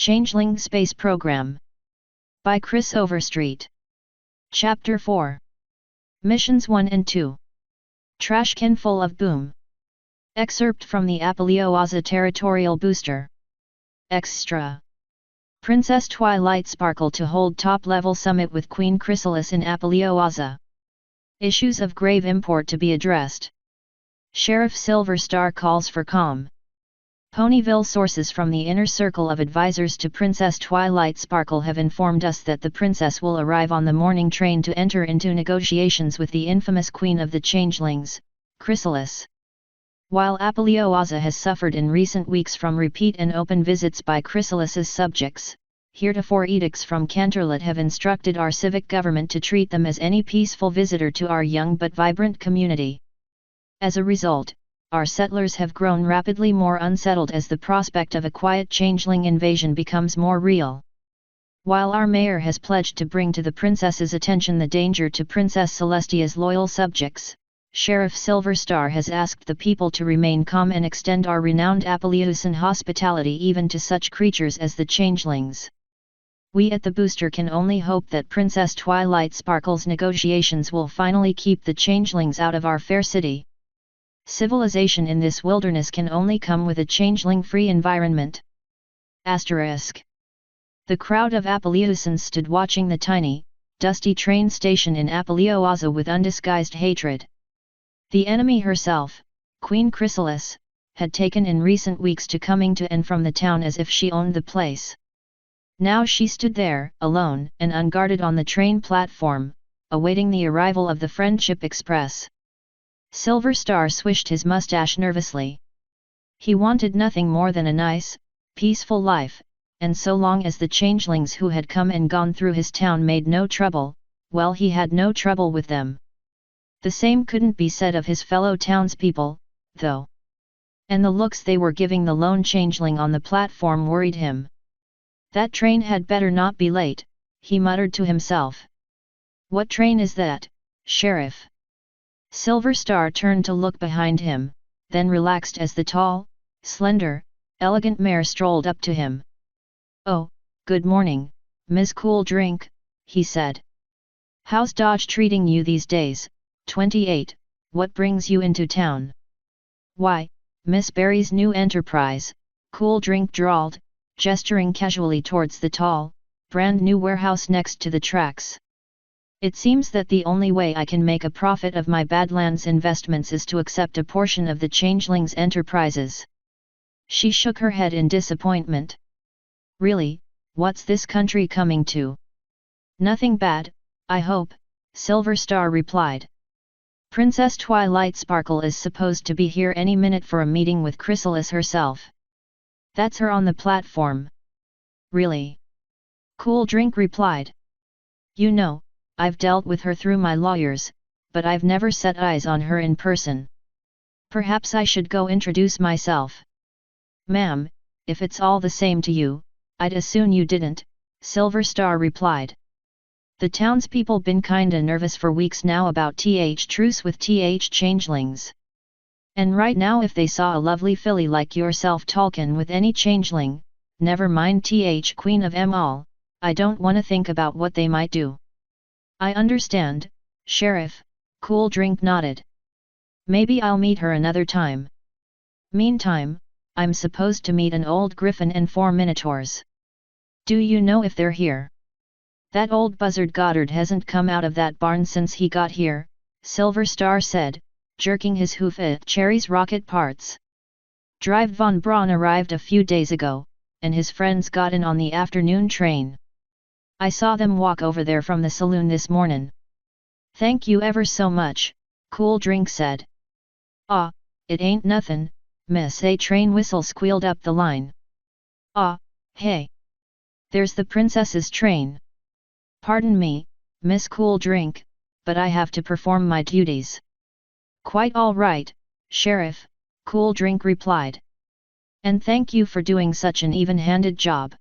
Changeling Space Program. By Chris Overstreet. Chapter 4. Missions 1 and 2. Trashcan full of boom. Excerpt from the Apalioaza Territorial Booster. Extra. Princess Twilight Sparkle to hold top-level summit with Queen Chrysalis in Apalioaza. Issues of grave import to be addressed. Sheriff Silver Star calls for calm. Ponyville sources from the inner circle of advisors to Princess Twilight Sparkle have informed us that the princess will arrive on the morning train to enter into negotiations with the infamous Queen of the Changelings, Chrysalis. While Apalioaza has suffered in recent weeks from repeat and open visits by Chrysalis's subjects, heretofore edicts from Canterlot have instructed our civic government to treat them as any peaceful visitor to our young but vibrant community. As a result, our settlers have grown rapidly more unsettled as the prospect of a quiet changeling invasion becomes more real. While our mayor has pledged to bring to the princess's attention the danger to Princess Celestia's loyal subjects, Sheriff Silver Star has asked the people to remain calm and extend our renowned Apaliosan hospitality even to such creatures as the changelings. We at the booster can only hope that Princess Twilight Sparkle's negotiations will finally keep the changelings out of our fair city. Civilization in this wilderness can only come with a changeling-free environment. Asterisk. The crowd of Apaliosans stood watching the tiny, dusty train station in Apalioaza with undisguised hatred. The enemy herself, Queen Chrysalis, had taken in recent weeks to coming to and from the town as if she owned the place. Now she stood there, alone and unguarded on the train platform, awaiting the arrival of the Friendship Express. Silver Star swished his mustache nervously. He wanted nothing more than a nice, peaceful life, and so long as the changelings who had come and gone through his town made no trouble, well, he had no trouble with them. The same couldn't be said of his fellow townspeople, though. And the looks they were giving the lone changeling on the platform worried him. That train had better not be late, he muttered to himself. What train is that, Sheriff? Silver Star turned to look behind him, then relaxed as the tall, slender, elegant mare strolled up to him. Oh, good morning, Ms. Cool Drink, he said. How's Dodge treating you these days? 28, what brings you into town? Why, Miss Berry's new enterprise, Cool Drink drawled, gesturing casually towards the tall, brand new warehouse next to the tracks. It seems that the only way I can make a profit of my Badlands investments is to accept a portion of the changeling's enterprises. She shook her head in disappointment. Really, what's this country coming to? Nothing bad, I hope, Silver Star replied. Princess Twilight Sparkle is supposed to be here any minute for a meeting with Chrysalis herself. That's her on the platform. Really? Cool Drink replied. You know, I've dealt with her through my lawyers, but I've never set eyes on her in person. Perhaps I should go introduce myself. Ma'am, if it's all the same to you, I'd as soon you didn't, Silver Star replied. The townspeople been kinda nervous for weeks now about truce with changelings. And right now if they saw a lovely filly like yourself talkin' with any changeling, never mind Queen of 'em all, I don't wanna think about what they might do. I understand, Sheriff, Cool Drink nodded. Maybe I'll meet her another time. Meantime, I'm supposed to meet an old griffin and 4 minotaurs. Do you know if they're here? That old buzzard Goddard hasn't come out of that barn since he got here, Silver Star said, jerking his hoof at Cherry's rocket parts. Drive von Braun arrived a few days ago, and his friends got in on the afternoon train. I saw them walk over there from the saloon this mornin'. Thank you ever so much, Cool Drink said. Ah, it ain't nothin', miss. A train whistle squealed up the line. Ah, hey. There's the princess's train. Pardon me, Miss Cool Drink, but I have to perform my duties. Quite all right, Sheriff, Cool Drink replied. And thank you for doing such an even-handed job.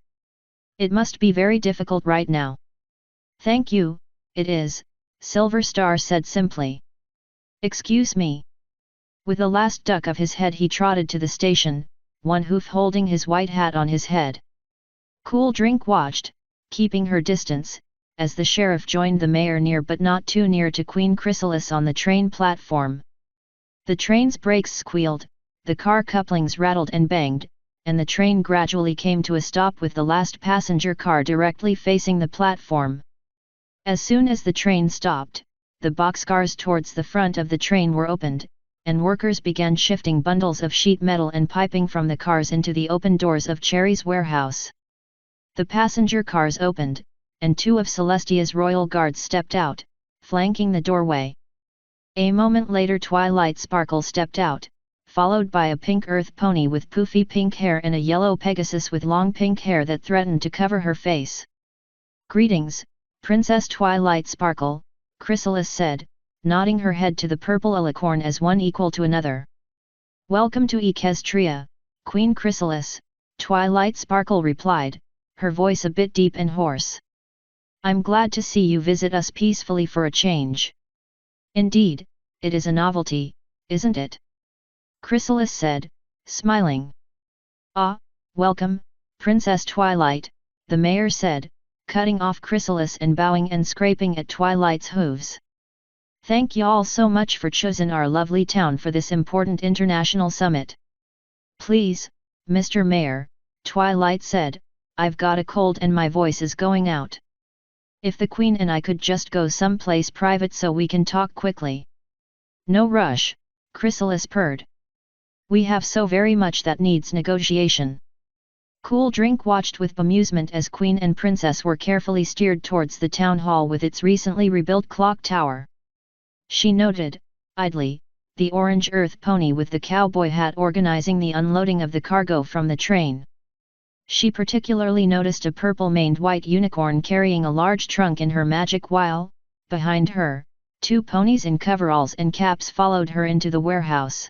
It must be very difficult right now. Thank you, it is, Silver Star said simply. Excuse me. With the last duck of his head he trotted to the station, one hoof holding his white hat on his head. Cool Drink watched, keeping her distance, as the sheriff joined the mayor near but not too near to Queen Chrysalis on the train platform. The train's brakes squealed, the car couplings rattled and banged, and the train gradually came to a stop with the last passenger car directly facing the platform. As soon as the train stopped, the boxcars towards the front of the train were opened, and workers began shifting bundles of sheet metal and piping from the cars into the open doors of Cherry's warehouse. The passenger cars opened, and two of Celestia's royal guards stepped out, flanking the doorway. A moment later Twilight Sparkle stepped out, followed by a pink earth pony with poofy pink hair and a yellow Pegasus with long pink hair that threatened to cover her face. "Greetings, Princess Twilight Sparkle," Chrysalis said, nodding her head to the purple alicorn as one equal to another. "Welcome to Equestria, Queen Chrysalis," Twilight Sparkle replied, her voice a bit deep and hoarse. "I'm glad to see you visit us peacefully for a change." "Indeed, it is a novelty, isn't it?" Chrysalis said, smiling. "Ah, welcome, Princess Twilight," the mayor said, cutting off Chrysalis and bowing and scraping at Twilight's hooves. "Thank y'all so much for choosing our lovely town for this important international summit." "Please, Mr. Mayor," Twilight said, "I've got a cold and my voice is going out. If the Queen and I could just go someplace private so we can talk quickly." "No rush," Chrysalis purred. "We have so very much that needs negotiation." Cool Drink watched with bemusement as Queen and Princess were carefully steered towards the town hall with its recently rebuilt clock tower. She noted, idly, the orange earth pony with the cowboy hat organizing the unloading of the cargo from the train. She particularly noticed a purple-maned white unicorn carrying a large trunk in her magic while, behind her, two ponies in coveralls and caps followed her into the warehouse.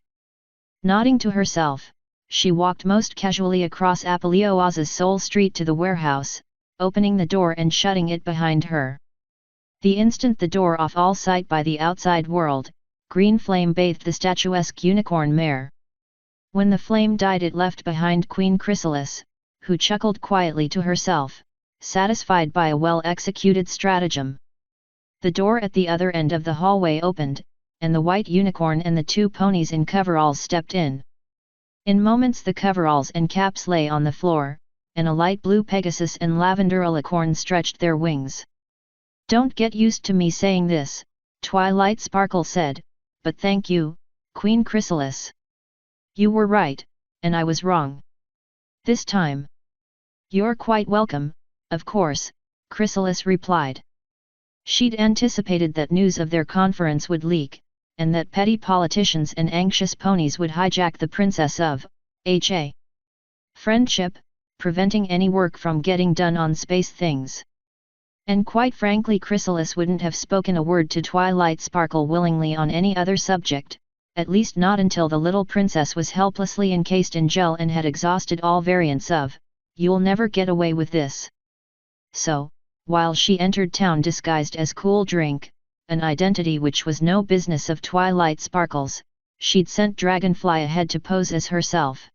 Nodding to herself, she walked most casually across Apelioaza's Soul Street to the warehouse, opening the door and shutting it behind her. The instant the door off all sight by the outside world, green flame bathed the statuesque unicorn mare. When the flame died it left behind Queen Chrysalis, who chuckled quietly to herself, satisfied by a well-executed stratagem. The door at the other end of the hallway opened, and the white unicorn and the two ponies in coveralls stepped in. In moments the coveralls and caps lay on the floor, and a light blue Pegasus and lavender alicorn stretched their wings. "Don't get used to me saying this," Twilight Sparkle said, "but thank you, Queen Chrysalis. You were right, and I was wrong. This time." "You're quite welcome, of course," Chrysalis replied. She'd anticipated that news of their conference would leak, and that petty politicians and anxious ponies would hijack the Princess of H.A. Friendship, preventing any work from getting done on space things. And quite frankly Chrysalis wouldn't have spoken a word to Twilight Sparkle willingly on any other subject, at least not until the little princess was helplessly encased in gel and had exhausted all variants of, "You'll never get away with this." So, while she entered town disguised as Cool Drink, an identity which was no business of Twilight Sparkle's, she'd sent Dragonfly ahead to pose as herself.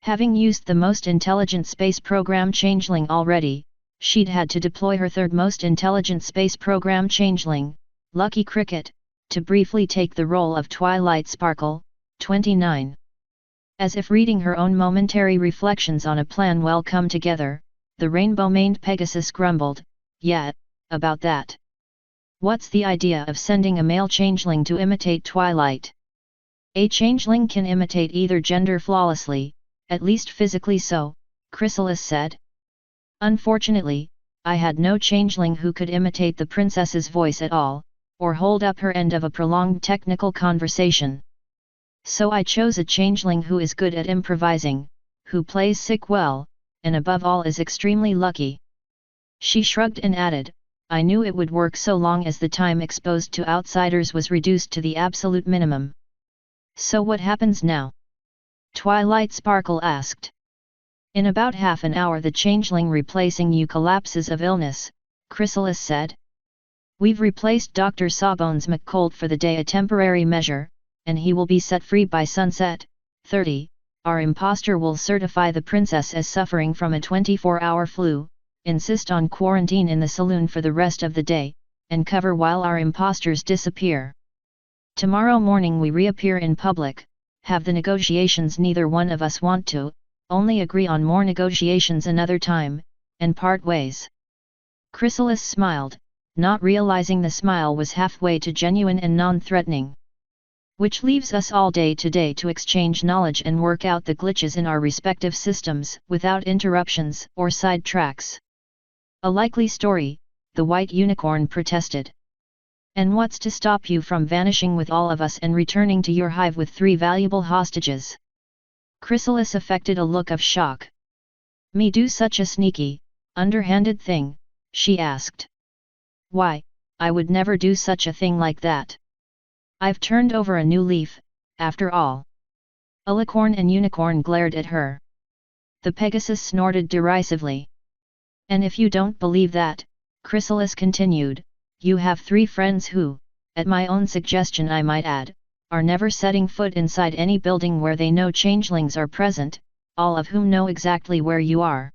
Having used the most intelligent space program Changeling already, she'd had to deploy her third most intelligent space program Changeling, Lucky Cricket, to briefly take the role of Twilight Sparkle, 29. As if reading her own momentary reflections on a plan well come together, the rainbow-maned Pegasus grumbled, "Yeah, about that. What's the idea of sending a male changeling to imitate Twilight?" "A changeling can imitate either gender flawlessly, at least physically so," Chrysalis said. "Unfortunately, I had no changeling who could imitate the princess's voice at all, or hold up her end of a prolonged technical conversation. So I chose a changeling who is good at improvising, who plays sick well, and above all is extremely lucky." She shrugged and added, "I knew it would work so long as the time exposed to outsiders was reduced to the absolute minimum." "So what happens now?" Twilight Sparkle asked. "In about half an hour the changeling replacing you collapses of illness," Chrysalis said. "We've replaced Dr. Sawbones McCold for the day a temporary measure, and he will be set free by sunset, 30, our imposter will certify the princess as suffering from a 24-hour flu, insist on quarantine in the saloon for the rest of the day, and cover while our imposters disappear. Tomorrow morning we reappear in public, have the negotiations neither one of us want to, only agree on more negotiations another time, and part ways." Chrysalis smiled, not realizing the smile was halfway to genuine and non-threatening. "Which leaves us all day to day to exchange knowledge and work out the glitches in our respective systems, without interruptions or side tracks." "A likely story," the white unicorn protested. "And what's to stop you from vanishing with all of us and returning to your hive with 3 valuable hostages?" Chrysalis affected a look of shock. "Me do such a sneaky, underhanded thing?" she asked. "Why, I would never do such a thing like that. I've turned over a new leaf, after all." Alicorn and Unicorn glared at her. The Pegasus snorted derisively. "And if you don't believe that," Chrysalis continued, "you have 3 friends who, at my own suggestion I might add, are never setting foot inside any building where they know changelings are present, all of whom know exactly where you are.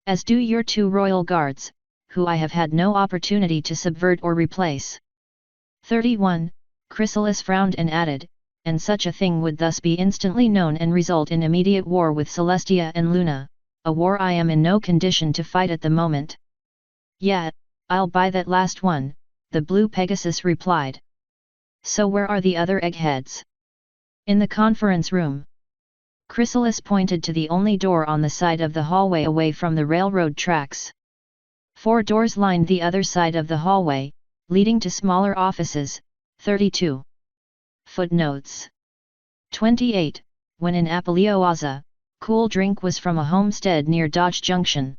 As do your 2 royal guards, who I have had no opportunity to subvert or replace." 31, Chrysalis frowned and added, "and such a thing would thus be instantly known and result in immediate war with Celestia and Luna, a war I am in no condition to fight at the moment." "Yeah, I'll buy that last one," the blue Pegasus replied. "So where are the other eggheads?" "In the conference room." Chrysalis pointed to the only door on the side of the hallway away from the railroad tracks. 4 doors lined the other side of the hallway, leading to smaller offices. 32. Footnotes. 28. When in Apalioaza, cool drink was from a homestead near Dodge Junction.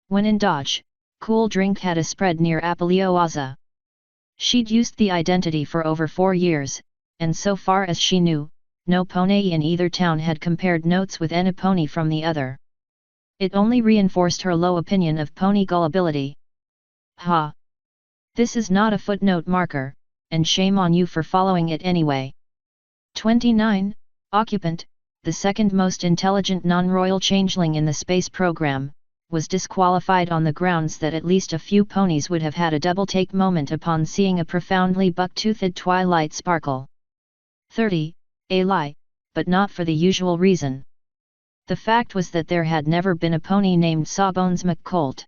When in Dodge, cool drink had a spread near Apalioaza. She'd used the identity for over 4 years, and so far as she knew, no pony in either town had compared notes with any pony from the other. It only reinforced her low opinion of pony gullibility. "Ha! This is not a footnote marker, and shame on you for following it anyway." 29. Occupant, the second most intelligent non-royal changeling in the space program, was disqualified on the grounds that at least a few ponies would have had a double-take moment upon seeing a profoundly buck-toothed twilight sparkle. 30. A lie, but not for the usual reason. The fact was that there had never been a pony named Sawbones McColt.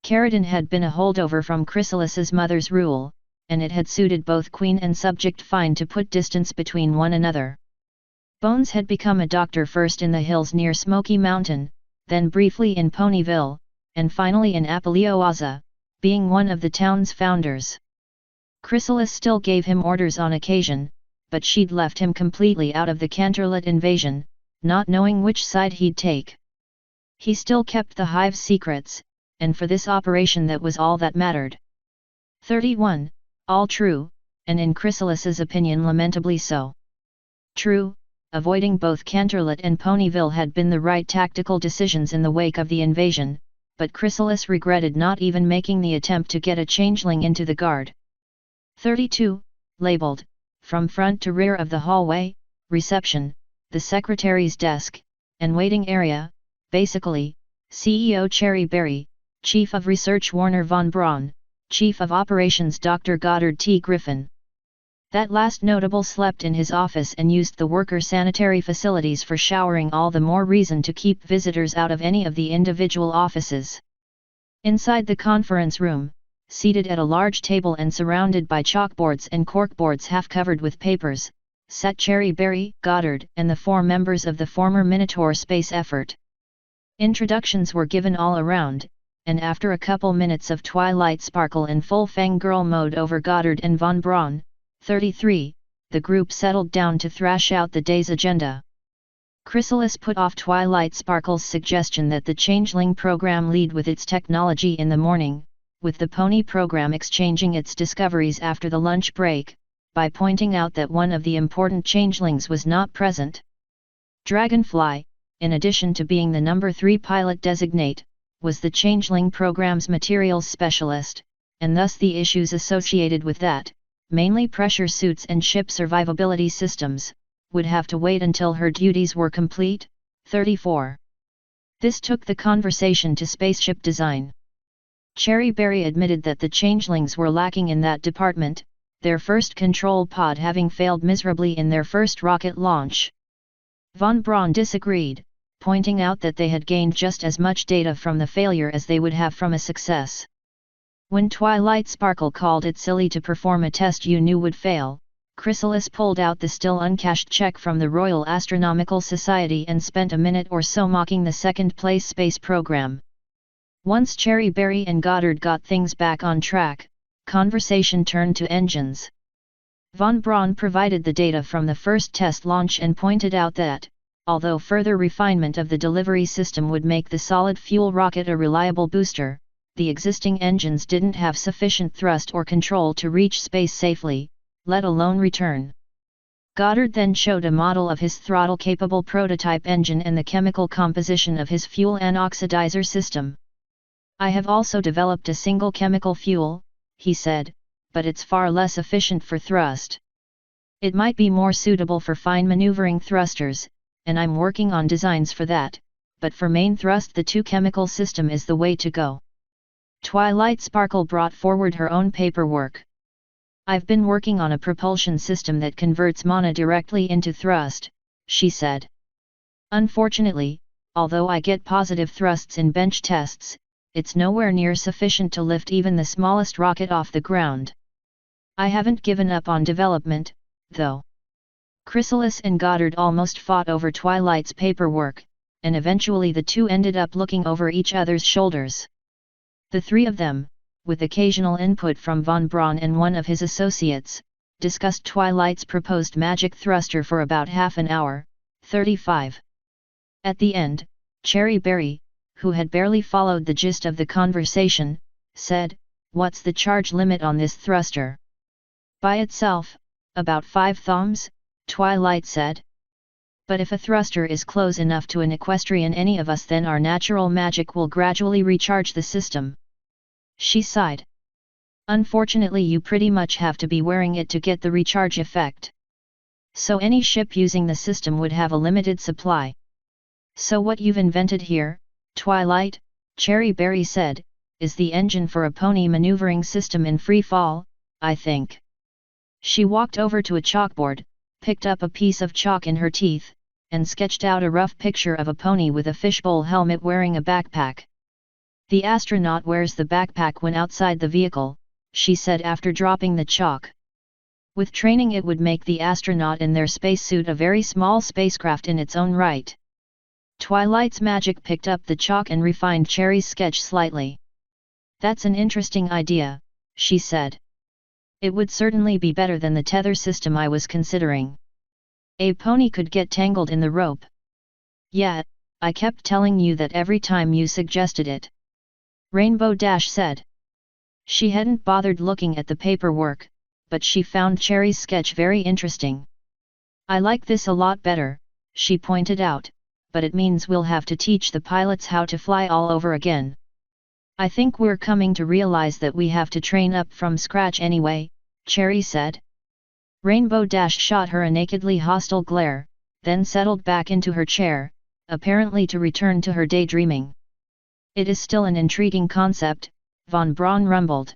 Caradon had been a holdover from Chrysalis's mother's rule, and it had suited both queen and subject fine to put distance between one another. Bones had become a doctor first in the hills near Smoky Mountain, then briefly in Ponyville, and finally in Apalioaza, being one of the town's founders. Chrysalis still gave him orders on occasion, but she'd left him completely out of the Canterlot invasion, not knowing which side he'd take. He still kept the hive's secrets, and for this operation that was all that mattered. 31. All true, and in Chrysalis's opinion lamentably so. True, avoiding both Canterlot and Ponyville had been the right tactical decisions in the wake of the invasion, but Chrysalis regretted not even making the attempt to get a changeling into the guard. 32. Labeled, from front to rear of the hallway, reception, the secretary's desk, and waiting area, basically, CEO Cherry Berry, Chief of Research Warner von Braun, Chief of Operations Dr. Goddard T. Griffin. That last notable slept in his office and used the worker sanitary facilities for showering, all the more reason to keep visitors out of any of the individual offices. Inside the conference room, seated at a large table and surrounded by chalkboards and corkboards half covered with papers, sat Cherry Berry, Goddard, and the 4 members of the former Minotaur space effort. Introductions were given all around, and after a couple minutes of twilight sparkle and full fangirl mode over Goddard and von Braun, 33, the group settled down to thrash out the day's agenda. Chrysalis put off Twilight Sparkle's suggestion that the Changeling program lead with its technology in the morning, with the Pony program exchanging its discoveries after the lunch break, by pointing out that one of the important changelings was not present. Dragonfly, in addition to being the number 3 pilot designate, was the Changeling program's materials specialist, and thus the issues associated with that, mainly pressure suits and ship survivability systems, would have to wait until her duties were complete. 34. This took the conversation to spaceship design. Cherry Berry admitted that the changelings were lacking in that department, their first control pod having failed miserably in their first rocket launch. Von Braun disagreed, pointing out that they had gained just as much data from the failure as they would have from a success. When Twilight Sparkle called it silly to perform a test you knew would fail, Chrysalis pulled out the still uncashed check from the Royal Astronomical Society and spent a minute or so mocking the second-place space program. Once Cherry Berry and Goddard got things back on track, conversation turned to engines. Von Braun provided the data from the first test launch and pointed out that, although further refinement of the delivery system would make the solid-fuel rocket a reliable booster, the existing engines didn't have sufficient thrust or control to reach space safely, let alone return. Goddard then showed a model of his throttle-capable prototype engine and the chemical composition of his fuel anoxidizer system. "I have also developed a single chemical fuel," he said, "but it's far less efficient for thrust. It might be more suitable for fine maneuvering thrusters, and I'm working on designs for that, but for main thrust the two-chemical system is the way to go." Twilight Sparkle brought forward her own paperwork. "I've been working on a propulsion system that converts mana directly into thrust," she said. "Unfortunately, although I get positive thrusts in bench tests, it's nowhere near sufficient to lift even the smallest rocket off the ground. I haven't given up on development, though." Chrysalis and Goddard almost fought over Twilight's paperwork, and eventually the two ended up looking over each other's shoulders. The three of them, with occasional input from Von Braun and one of his associates, discussed Twilight's proposed magic thruster for about half an hour. 35. At the end, Cherry Berry, who had barely followed the gist of the conversation, said, "What's the charge limit on this thruster?" "By itself, about 5 thoms, Twilight said. "But if a thruster is close enough to an equestrian any of us, then our natural magic will gradually recharge the system." She sighed. "Unfortunately you pretty much have to be wearing it to get the recharge effect. So any ship using the system would have a limited supply." "So what you've invented here, Twilight," Cherry Berry said, "is the engine for a pony maneuvering system in free fall, I think." She walked over to a chalkboard, picked up a piece of chalk in her teeth, and sketched out a rough picture of a pony with a fishbowl helmet wearing a backpack. "The astronaut wears the backpack when outside the vehicle," she said after dropping the chalk. "With training it would make the astronaut in their spacesuit a very small spacecraft in its own right." Twilight's magic picked up the chalk and refined Cherry's sketch slightly. "That's an interesting idea," she said. "It would certainly be better than the tether system I was considering. A pony could get tangled in the rope." "Yeah, I kept telling you that every time you suggested it," Rainbow Dash said. She hadn't bothered looking at the paperwork, but she found Cherry's sketch very interesting. "I like this a lot better," she pointed out, "but it means we'll have to teach the pilots how to fly all over again." "I think we're coming to realize that we have to train up from scratch anyway," Cherry said. Rainbow Dash shot her a nakedly hostile glare, then settled back into her chair, apparently to return to her daydreaming. "It is still an intriguing concept," Von Braun rumbled.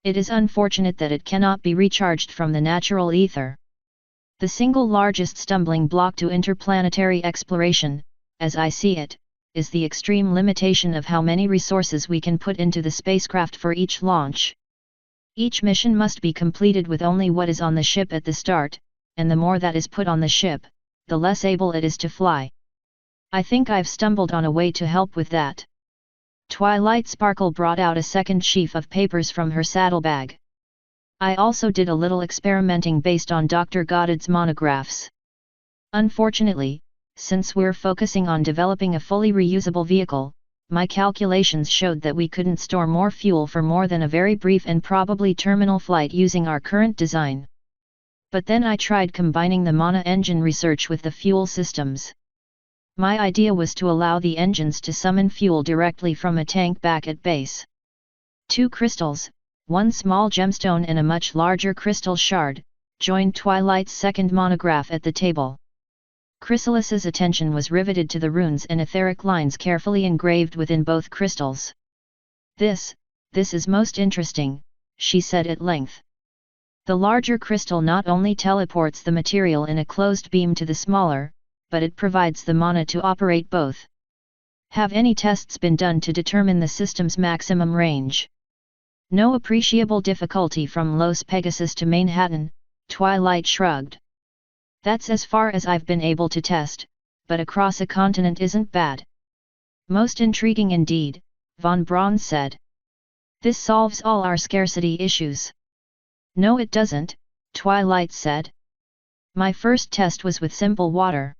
"It is unfortunate that it cannot be recharged from the natural ether. The single largest stumbling block to interplanetary exploration, as I see it, is the extreme limitation of how many resources we can put into the spacecraft for each launch. Each mission must be completed with only what is on the ship at the start, and the more that is put on the ship, the less able it is to fly. I think I've stumbled on a way to help with that." Twilight Sparkle brought out a second sheaf of papers from her saddlebag. "I also did a little experimenting based on Dr. Goddard's monographs. Unfortunately, since we're focusing on developing a fully reusable vehicle, my calculations showed that we couldn't store more fuel for more than a very brief and probably terminal flight using our current design. But then I tried combining the mana engine research with the fuel systems. My idea was to allow the engines to summon fuel directly from a tank back at base. 2 crystals, 1 small gemstone and a much larger crystal shard," joined Twilight's second monograph at the table. Chrysalis's attention was riveted to the runes and etheric lines carefully engraved within both crystals. This is most interesting," she said at length. "The larger crystal not only teleports the material in a closed beam to the smaller, but it provides the mana to operate both. Have any tests been done to determine the system's maximum range?" "No appreciable difficulty from Los Pegasus to Manhattan," Twilight shrugged. "That's as far as I've been able to test, but across a continent isn't bad." "Most intriguing indeed," von Braun said. "This solves all our scarcity issues." "No it doesn't," Twilight said. "My first test was with simple water.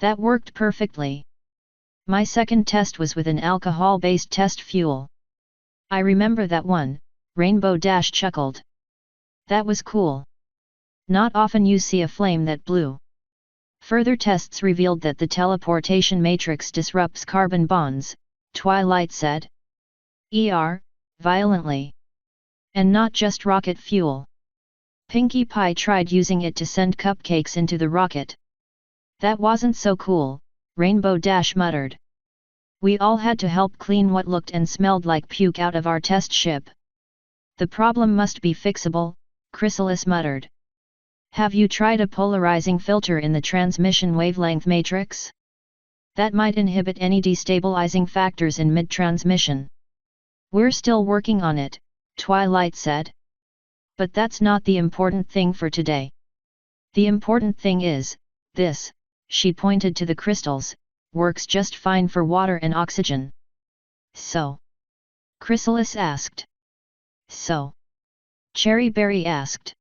That worked perfectly. My second test was with an alcohol-based test fuel." "I remember that one," Rainbow Dash chuckled. "That was cool. Not often you see a flame that blue." "Further tests revealed that the teleportation matrix disrupts carbon bonds," Twilight said. Violently. And not just rocket fuel. Pinkie Pie tried using it to send cupcakes into the rocket." "That wasn't so cool," Rainbow Dash muttered. "We all had to help clean what looked and smelled like puke out of our test ship." "The problem must be fixable," Chrysalis muttered. "Have you tried a polarizing filter in the transmission wavelength matrix? That might inhibit any destabilizing factors in mid-transmission." "We're still working on it," Twilight said. "But that's not the important thing for today. The important thing is, this," she pointed to the crystals, "works just fine for water and oxygen." "So?" Chrysalis asked. "So?" Cherry Berry asked.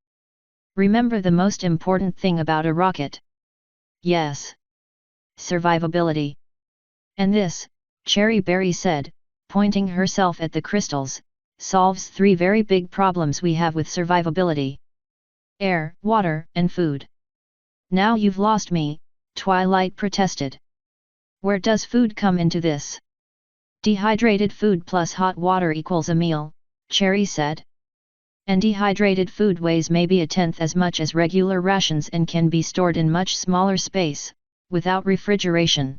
"Remember the most important thing about a rocket?" "Yes. Survivability." "And this," Cherry Berry said, pointing herself at the crystals, "solves 3 very big problems we have with survivability. Air, water, and food." "Now you've lost me," Twilight protested. "Where does food come into this?" "Dehydrated food plus hot water equals a meal," Cherry said. "And dehydrated food weighs maybe 1/10 as much as regular rations and can be stored in much smaller space, without refrigeration."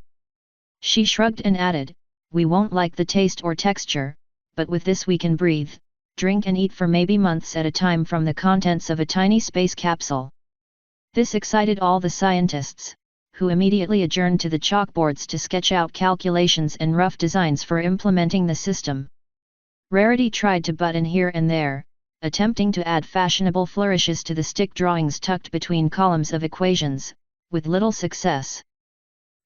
She shrugged and added, "We won't like the taste or texture, but with this we can breathe, drink and eat for maybe months at a time from the contents of a tiny space capsule." This excited all the scientists, who immediately adjourned to the chalkboards to sketch out calculations and rough designs for implementing the system. Rarity tried to butt in here and there, attempting to add fashionable flourishes to the stick drawings tucked between columns of equations, with little success.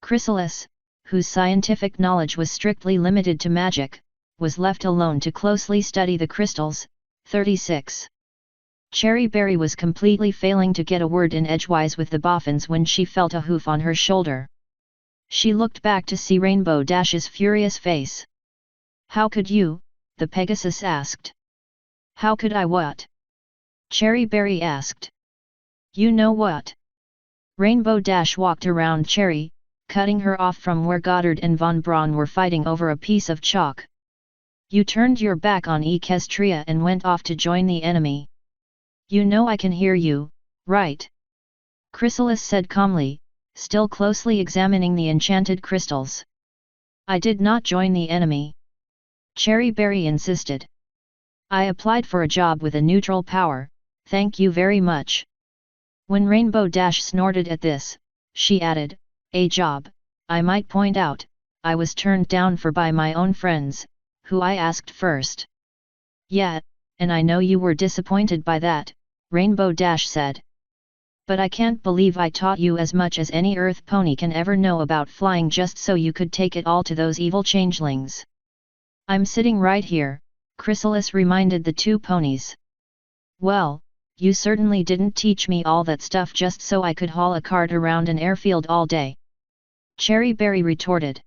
Chrysalis, whose scientific knowledge was strictly limited to magic, was left alone to closely study the crystals. 36. Cherry Berry was completely failing to get a word in edgewise with the boffins when she felt a hoof on her shoulder. She looked back to see Rainbow Dash's furious face. "How could you?" the Pegasus asked. "How could I what?" Cherry Berry asked. "You know what?" Rainbow Dash walked around Cherry, cutting her off from where Goddard and von Braun were fighting over a piece of chalk. "You turned your back on Equestria and went off to join the enemy. You know I can hear you, right?" Chrysalis said calmly, still closely examining the enchanted crystals. "I did not join the enemy," Cherry Berry insisted. "I applied for a job with a neutral power, thank you very much." When Rainbow Dash snorted at this, she added, "A job, I might point out, I was turned down for by my own friends, who I asked first." "Yeah, and I know you were disappointed by that," Rainbow Dash said. "But I can't believe I taught you as much as any Earth pony can ever know about flying just so you could take it all to those evil changelings." "I'm sitting right here," Chrysalis reminded the 2 ponies. "Well, you certainly didn't teach me all that stuff just so I could haul a cart around an airfield all day," Cherry Berry retorted.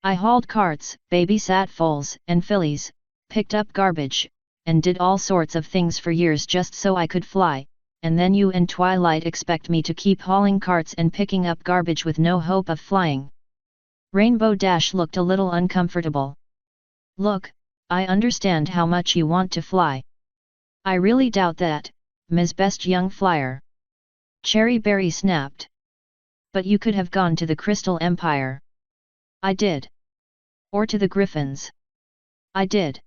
"I hauled carts, babysat foals and fillies, picked up garbage, and did all sorts of things for years just so I could fly, and then you and Twilight expect me to keep hauling carts and picking up garbage with no hope of flying." Rainbow Dash looked a little uncomfortable. "Look, I understand how much you want to fly. I really doubt that, Ms. Best Young Flyer. Cherry Berry snapped. But you could have gone to the Crystal Empire. I did. Or to the Griffins. I did.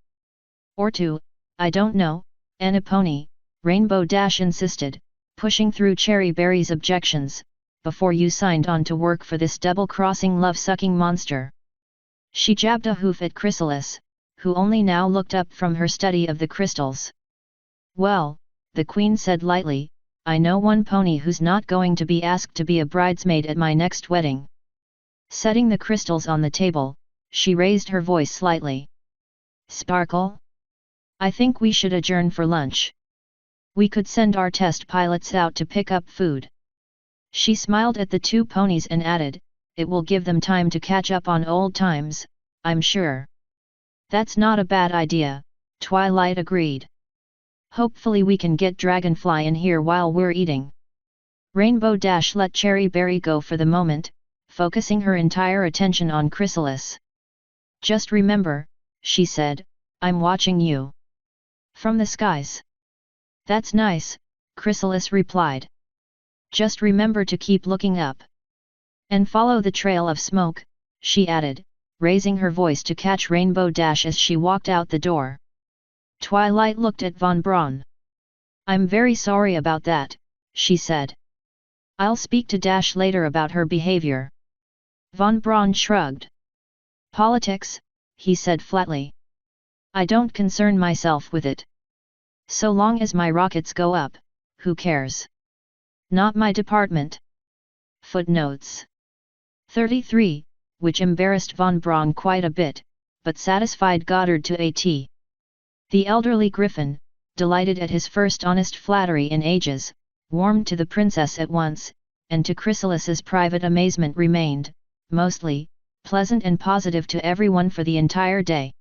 Or to, I don't know, Anipony, Rainbow Dash insisted, pushing through Cherry Berry's objections, before you signed on to work for this double-crossing love-sucking monster. She jabbed a hoof at Chrysalis, who only now looked up from her study of the crystals. Well, the Queen said lightly, I know one pony who's not going to be asked to be a bridesmaid at my next wedding. Setting the crystals on the table, she raised her voice slightly. Sparkle? I think we should adjourn for lunch. We could send our test pilots out to pick up food. She smiled at the two ponies and added, it will give them time to catch up on old times, I'm sure. That's not a bad idea, Twilight agreed. Hopefully we can get Dragonfly in here while we're eating. Rainbow Dash let Cherry Berry go for the moment, focusing her entire attention on Chrysalis. Just remember, she said, I'm watching you. From the skies. That's nice, Chrysalis replied. Just remember to keep looking up. And follow the trail of smoke, she added, raising her voice to catch Rainbow Dash as she walked out the door. Twilight looked at Von Braun. I'm very sorry about that, she said. I'll speak to Dash later about her behavior. Von Braun shrugged. Politics, he said flatly. I don't concern myself with it. So long as my rockets go up, who cares? Not my department. Footnotes 33, which embarrassed Von Braun quite a bit, but satisfied Goddard to a T. The elderly Griffin, delighted at his first honest flattery in ages, warmed to the princess at once, and to Chrysalis's private amazement remained, mostly, pleasant and positive to everyone for the entire day.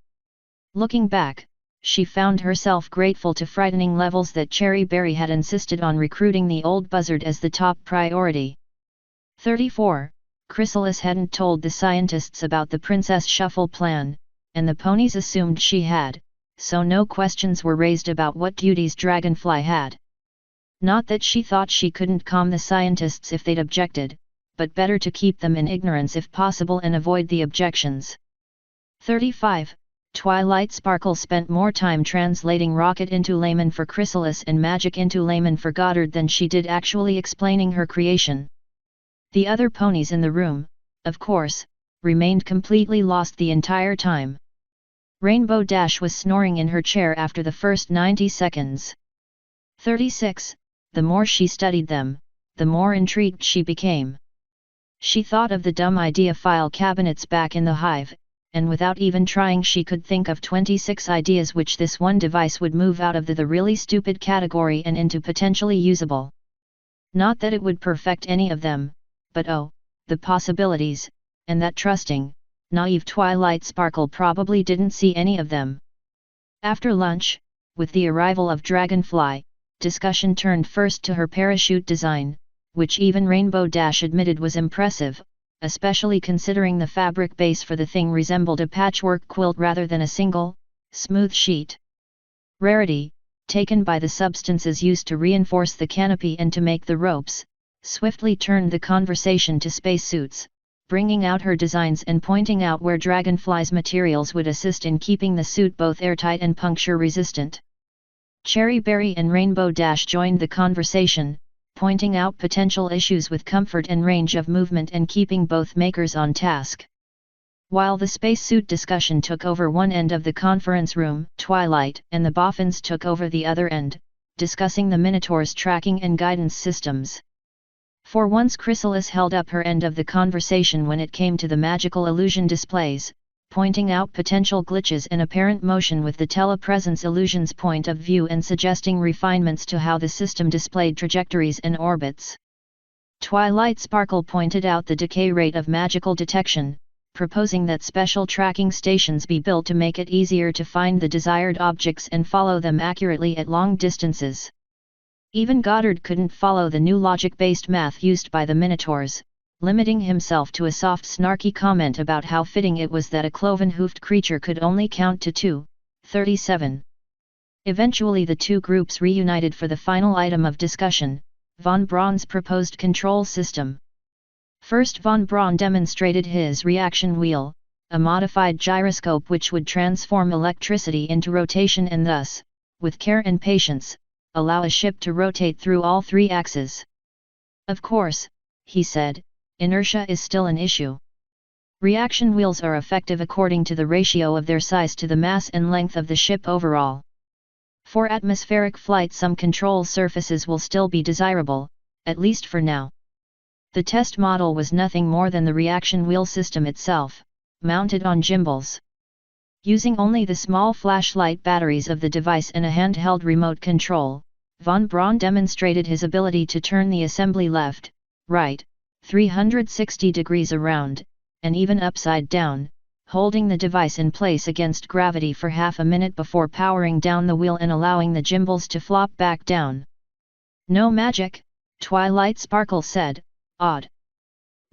Looking back, she found herself grateful to frightening levels that Cherry Berry had insisted on recruiting the old buzzard as the top priority. 34. Chrysalis hadn't told the scientists about the Princess Shuffle plan, and the ponies assumed she had, so no questions were raised about what duties Dragonfly had. Not that she thought she couldn't calm the scientists if they'd objected, but better to keep them in ignorance if possible and avoid the objections. 35. Twilight Sparkle spent more time translating Rocket into layman for Chrysalis and Magic into layman for Goddard than she did actually explaining her creation. The other ponies in the room, of course, remained completely lost the entire time. Rainbow Dash was snoring in her chair after the first 90 seconds. 36. The more she studied them, the more intrigued she became. She thought of the dumb idea file cabinets back in the hive, and without even trying she could think of 26 ideas which this one device would move out of the really stupid category and into potentially usable. Not that it would perfect any of them, but oh, the possibilities, and that trusting, naive Twilight Sparkle probably didn't see any of them. After lunch, with the arrival of Dragonfly, discussion turned first to her parachute design, which even Rainbow Dash admitted was impressive, especially considering the fabric base for the thing resembled a patchwork quilt rather than a single, smooth sheet. Rarity, taken by the substances used to reinforce the canopy and to make the ropes, swiftly turned the conversation to spacesuits, bringing out her designs and pointing out where Dragonfly's materials would assist in keeping the suit both airtight and puncture-resistant. Cherry Berry and Rainbow Dash joined the conversation, pointing out potential issues with comfort and range of movement and keeping both makers on task. While the spacesuit discussion took over one end of the conference room, Twilight and the Boffins took over the other end, discussing the Minotaur's tracking and guidance systems. For once Chrysalis held up her end of the conversation when it came to the magical illusion displays, pointing out potential glitches and apparent motion with the telepresence illusion's point of view and suggesting refinements to how the system displayed trajectories and orbits. Twilight Sparkle pointed out the decay rate of magical detection, proposing that special tracking stations be built to make it easier to find the desired objects and follow them accurately at long distances. Even Goddard couldn't follow the new logic-based math used by the Minotaurs, limiting himself to a soft snarky comment about how fitting it was that a cloven-hoofed creature could only count to 2, 37. Eventually the two groups reunited for the final item of discussion, von Braun's proposed control system. First von Braun demonstrated his reaction wheel, a modified gyroscope which would transform electricity into rotation and thus, with care and patience, allow a ship to rotate through all three axes. Of course, he said, inertia is still an issue. Reaction wheels are effective according to the ratio of their size to the mass and length of the ship overall. For atmospheric flight some control surfaces will still be desirable, at least for now. The test model was nothing more than the reaction wheel system itself, mounted on gimbals. Using only the small flashlight batteries of the device and a handheld remote control, von Braun demonstrated his ability to turn the assembly left, right, 360 degrees around, and even upside down, holding the device in place against gravity for half a minute before powering down the wheel and allowing the gimbals to flop back down. No magic, Twilight Sparkle said, odd.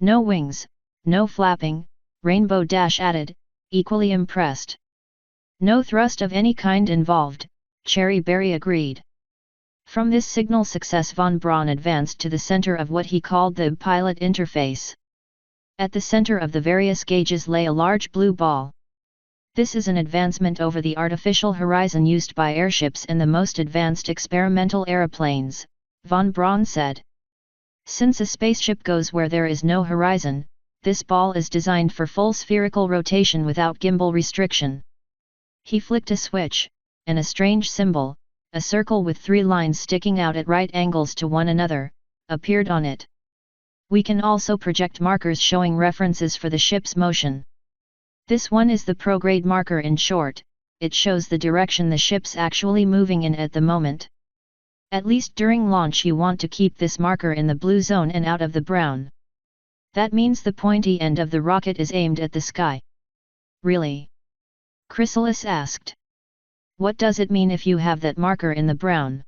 No wings, no flapping, Rainbow Dash added, equally impressed. No thrust of any kind involved, Cherry Berry agreed. From this signal success von Braun advanced to the center of what he called the pilot interface. At the center of the various gauges lay a large blue ball. This is an advancement over the artificial horizon used by airships and the most advanced experimental aeroplanes, von Braun said. Since a spaceship goes where there is no horizon, this ball is designed for full spherical rotation without gimbal restriction. He flicked a switch, and a strange symbol, a circle with three lines sticking out at right angles to one another, appeared on it. We can also project markers showing references for the ship's motion. This one is the prograde marker in short, it shows the direction the ship's actually moving in at the moment. At least during launch you want to keep this marker in the blue zone and out of the brown. That means the pointy end of the rocket is aimed at the sky. Really? Chrysalis asked. What does it mean if you have that marker in the brown?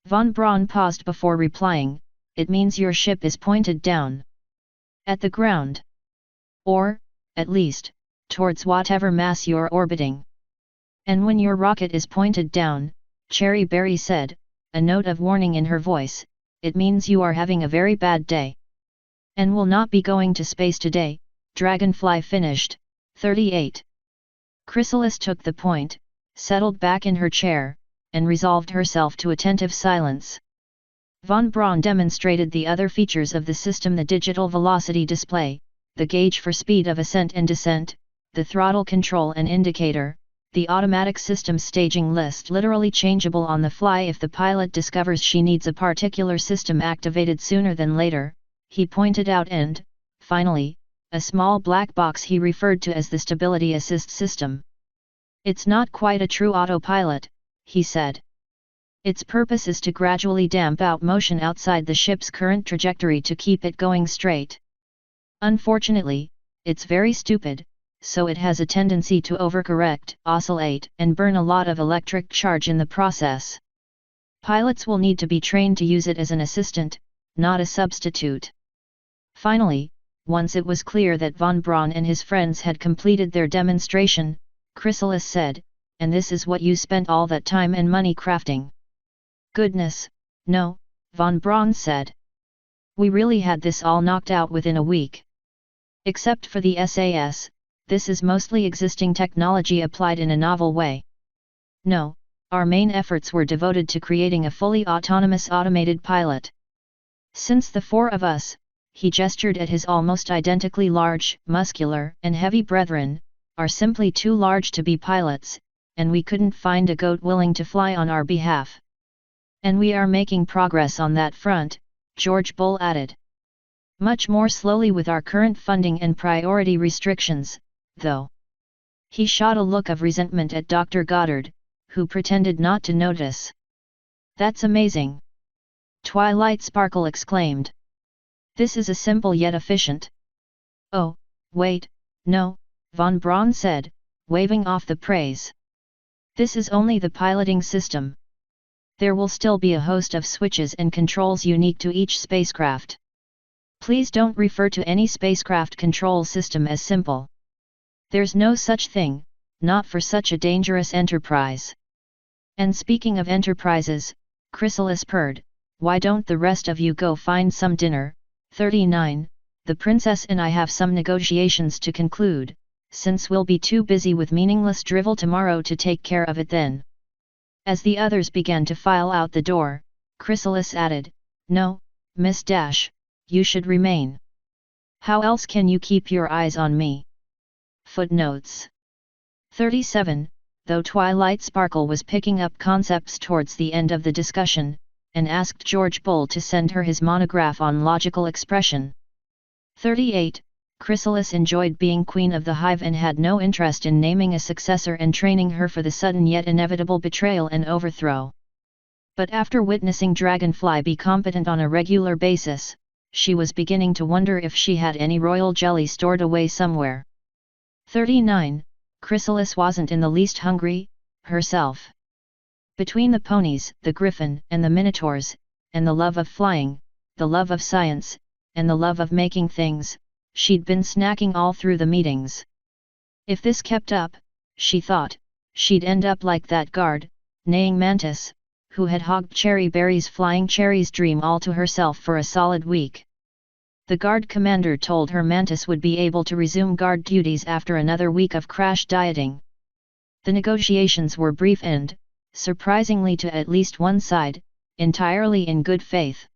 Von Braun paused before replying, it means your ship is pointed down. At the ground. Or, at least, towards whatever mass you're orbiting. And when your rocket is pointed down, Cherry Berry said, a note of warning in her voice, it means you are having a very bad day. And will not be going to space today, Dragonfly finished, 38. Chrysalis took the point, settled back in her chair, and resolved herself to attentive silence. Von Braun demonstrated the other features of the system: the digital velocity display, the gauge for speed of ascent and descent, the throttle control and indicator, the automatic system staging list literally changeable on the fly if the pilot discovers she needs a particular system activated sooner than later, he pointed out, and, finally, a small black box he referred to as the stability assist system. It's not quite a true autopilot, he said. Its purpose is to gradually damp out motion outside the ship's current trajectory to keep it going straight. Unfortunately, it's very stupid, so it has a tendency to overcorrect, oscillate, and burn a lot of electric charge in the process. Pilots will need to be trained to use it as an assistant, not a substitute. Finally, once it was clear that von Braun and his friends had completed their demonstration, Chrysalis said, and this is what you spent all that time and money crafting? Goodness, no, von Braun said. We really had this all knocked out within a week. Except for the SAS, this is mostly existing technology applied in a novel way. No, our main efforts were devoted to creating a fully autonomous automated pilot. Since the four of us, he gestured at his almost identically large, muscular, and heavy brethren, are simply too large to be pilots, and we couldn't find a goat willing to fly on our behalf. And we are making progress on that front, George Bull added. Much more slowly with our current funding and priority restrictions, though. He shot a look of resentment at Dr. Goddard, who pretended not to notice. That's amazing! Twilight Sparkle exclaimed. This is a simple yet efficient. Oh, wait, no, von Braun said, waving off the praise. This is only the piloting system. There will still be a host of switches and controls unique to each spacecraft. Please don't refer to any spacecraft control system as simple. There's no such thing, not for such a dangerous enterprise. And speaking of enterprises, Chrysalis purred, why don't the rest of you go find some dinner? 39. The princess and I have some negotiations to conclude, since we'll be too busy with meaningless drivel tomorrow to take care of it then. As the others began to file out the door, Chrysalis added, no, Miss Dash, you should remain. How else can you keep your eyes on me? Footnotes 37. Though Twilight Sparkle was picking up concepts towards the end of the discussion, and asked George Bull to send her his monograph on logical expression. 38. Chrysalis enjoyed being queen of the hive and had no interest in naming a successor and training her for the sudden yet inevitable betrayal and overthrow. But after witnessing Dragonfly be competent on a regular basis, she was beginning to wonder if she had any royal jelly stored away somewhere. 39. Chrysalis wasn't in the least hungry, herself. Between the ponies, the griffin, and the minotaurs, and the love of flying, the love of science, and the love of making things, she'd been snacking all through the meetings. If this kept up, she thought, she'd end up like that guard, neighing Mantis, who had hogged Cherry Berry's flying cherries dream all to herself for a solid week. The guard commander told her Mantis would be able to resume guard duties after another week of crash dieting. The negotiations were brief and, surprisingly to at least one side, entirely in good faith.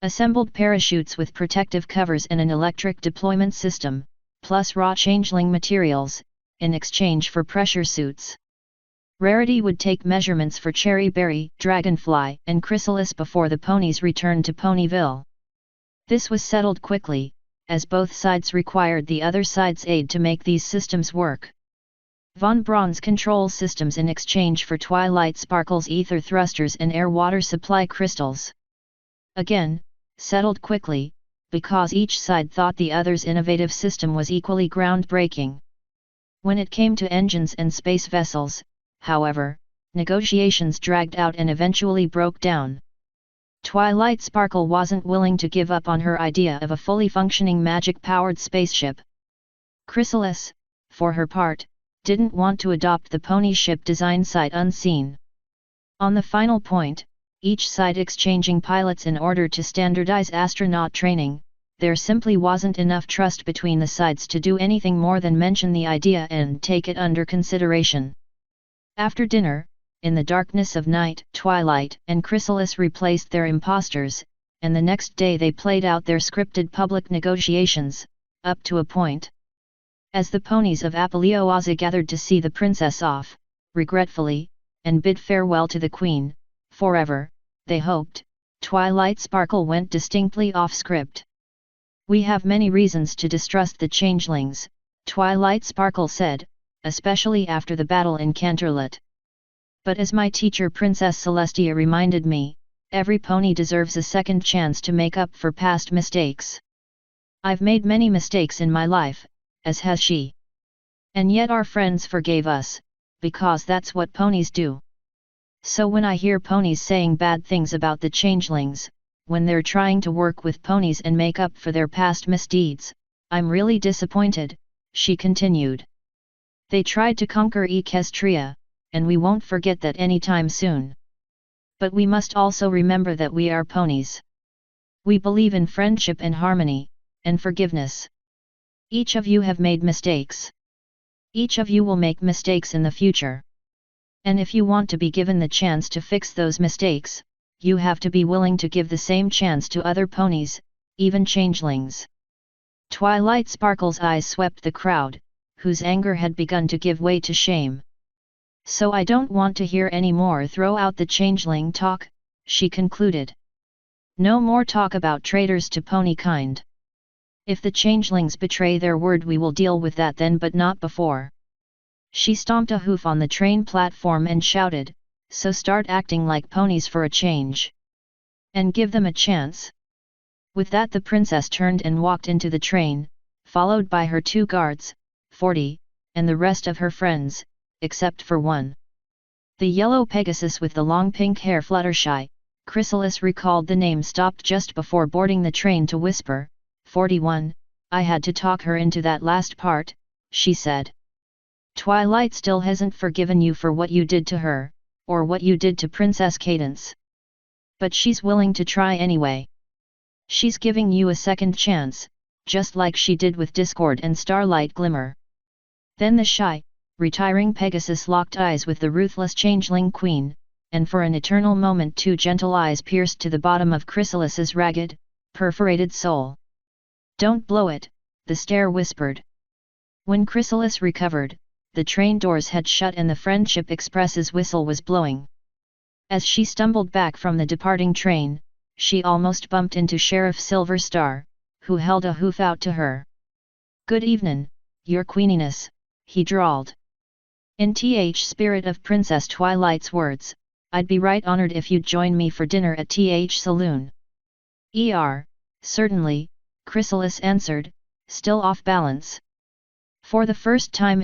Assembled parachutes with protective covers and an electric deployment system, plus raw changeling materials, in exchange for pressure suits. Rarity would take measurements for Cherry Berry, Dragonfly, and Chrysalis before the ponies returned to Ponyville. This was settled quickly, as both sides required the other side's aid to make these systems work. Von Braun's control systems in exchange for Twilight Sparkle's ether thrusters and air-water supply crystals. Again, settled quickly, because each side thought the other's innovative system was equally groundbreaking. When it came to engines and space vessels, however, negotiations dragged out and eventually broke down. Twilight Sparkle wasn't willing to give up on her idea of a fully functioning magic-powered spaceship. Chrysalis, for her part, didn't want to adopt the pony ship design sight unseen. On the final point, each side exchanging pilots in order to standardize astronaut training, there simply wasn't enough trust between the sides to do anything more than mention the idea and take it under consideration. After dinner, in the darkness of night, Twilight and Chrysalis replaced their imposters, and the next day they played out their scripted public negotiations, up to a point. As the ponies of Apelioaza gathered to see the princess off, regretfully, and bid farewell to the queen, forever, they hoped, Twilight Sparkle went distinctly off script. We have many reasons to distrust the changelings, Twilight Sparkle said, especially after the battle in Canterlot. But as my teacher Princess Celestia reminded me, every pony deserves a second chance to make up for past mistakes. I've made many mistakes in my life, as has she. And yet our friends forgave us, because that's what ponies do. So when I hear ponies saying bad things about the changelings, when they're trying to work with ponies and make up for their past misdeeds, I'm really disappointed, she continued. They tried to conquer Equestria, and we won't forget that anytime soon. But we must also remember that we are ponies. We believe in friendship and harmony, and forgiveness. Each of you have made mistakes. Each of you will make mistakes in the future. And if you want to be given the chance to fix those mistakes, you have to be willing to give the same chance to other ponies, even changelings. Twilight Sparkle's eyes swept the crowd, whose anger had begun to give way to shame. So I don't want to hear any more throw out the changeling talk, she concluded. No more talk about traitors to pony kind. If the changelings betray their word we will deal with that then but not before. She stomped a hoof on the train platform and shouted, so start acting like ponies for a change. And give them a chance. With that the princess turned and walked into the train, followed by her 2 guards, 40, and the rest of her friends, except for one. The yellow Pegasus with the long pink hair Fluttershy, Chrysalis recalled the name, stopped just before boarding the train to whisper, 41, I had to talk her into that last part, she said. Twilight still hasn't forgiven you for what you did to her, or what you did to Princess Cadence. But she's willing to try anyway. She's giving you a second chance, just like she did with Discord and Starlight Glimmer. Then the shy, retiring Pegasus locked eyes with the ruthless Changeling Queen, and for an eternal moment two gentle eyes pierced to the bottom of Chrysalis's ragged, perforated soul. "Don't blow it," the stare whispered. When Chrysalis recovered, the train doors had shut and the Friendship Express's whistle was blowing. As she stumbled back from the departing train, she almost bumped into Sheriff Silver Star, who held a hoof out to her. "Good evenin', your queeniness," he drawled. "In spirit of Princess Twilight's words, I'd be right honored if you'd join me for dinner at Saloon." Certainly," Chrysalis answered, still off balance. For the first time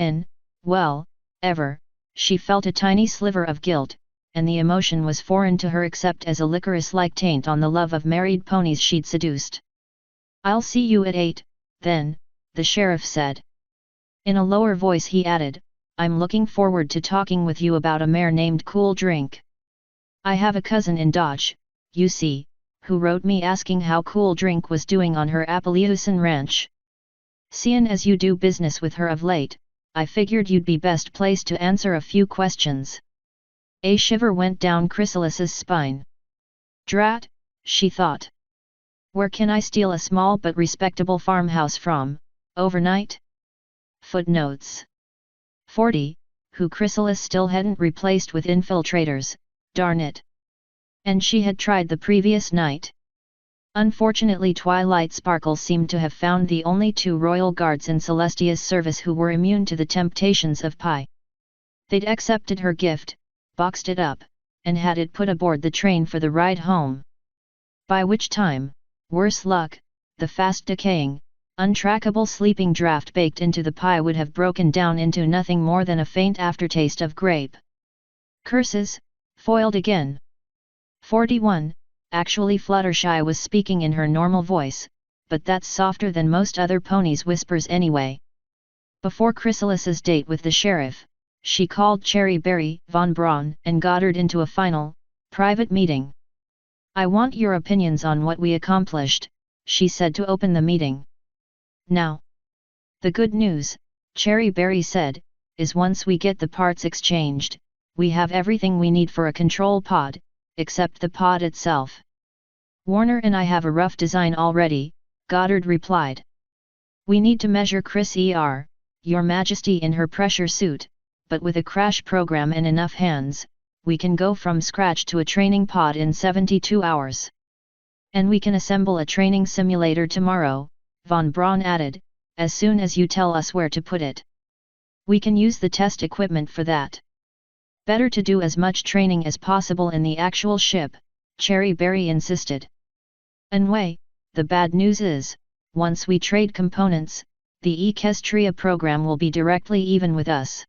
ever, she felt a tiny sliver of guilt, and the emotion was foreign to her except as a licorice-like taint on the love of married ponies she'd seduced. "I'll see you at 8, then," the sheriff said. In a lower voice he added, "I'm looking forward to talking with you about a mare named Cool Drink. I have a cousin in Dodge, you see, who wrote me asking how Cool Drink was doing on her Appaloosan ranch. Seeing as you do business with her of late, I figured you'd be best placed to answer a few questions." A shiver went down Chrysalis's spine. "Drat," she thought. "Where can I steal a small but respectable farmhouse from, overnight?" Footnotes 40, who Chrysalis still hadn't replaced with infiltrators, darn it. And she had tried the previous night. Unfortunately Twilight Sparkle seemed to have found the only 2 royal guards in Celestia's service who were immune to the temptations of pie. They'd accepted her gift, boxed it up, and had it put aboard the train for the ride home. By which time, worse luck, the fast-decaying, untrackable sleeping draft baked into the pie would have broken down into nothing more than a faint aftertaste of grape. Curses, foiled again. 41. Actually Fluttershy was speaking in her normal voice, but that's softer than most other ponies' whispers anyway. Before Chrysalis's date with the sheriff, she called Cherry Berry, Von Braun, and Goddard into a final, private meeting. "I want your opinions on what we accomplished," she said to open the meeting. "Now, the good news," Cherry Berry said, "is once we get the parts exchanged, we have everything we need for a control pod, except the pod itself." "Warner and I have a rough design already," Goddard replied. "We need to measure Your Majesty in her pressure suit, but with a crash program and enough hands, we can go from scratch to a training pod in 72 hours. And we can assemble a training simulator tomorrow," Von Braun added, "as soon as you tell us where to put it. We can use the test equipment for that. Better to do as much training as possible in the actual ship," Cherry Berry insisted. "Anyway, the bad news is, once we trade components, the Equestria program will be directly even with us.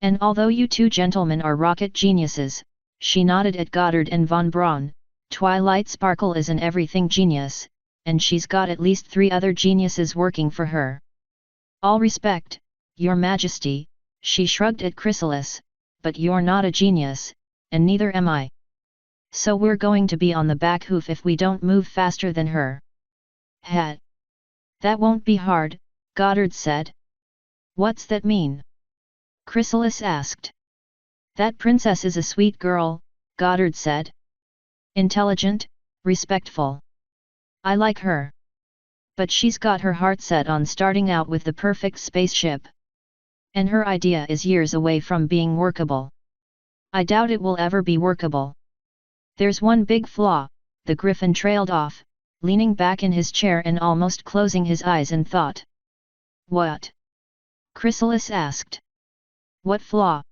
And although you 2 gentlemen are rocket geniuses," she nodded at Goddard and Von Braun, "Twilight Sparkle is an everything genius, and she's got at least 3 other geniuses working for her. All respect, Your Majesty," she shrugged at Chrysalis, "but you're not a genius, and neither am I. So we're going to be on the back hoof if we don't move faster than her." "That won't be hard," Goddard said. "What's that mean?" Chrysalis asked. "That princess is a sweet girl," Goddard said. "Intelligent, respectful. I like her. But she's got her heart set on starting out with the perfect spaceship. And her idea is years away from being workable. I doubt it will ever be workable. There's one big flaw," the Griffin trailed off, leaning back in his chair and almost closing his eyes in thought. "What?" Chrysalis asked. "What flaw?"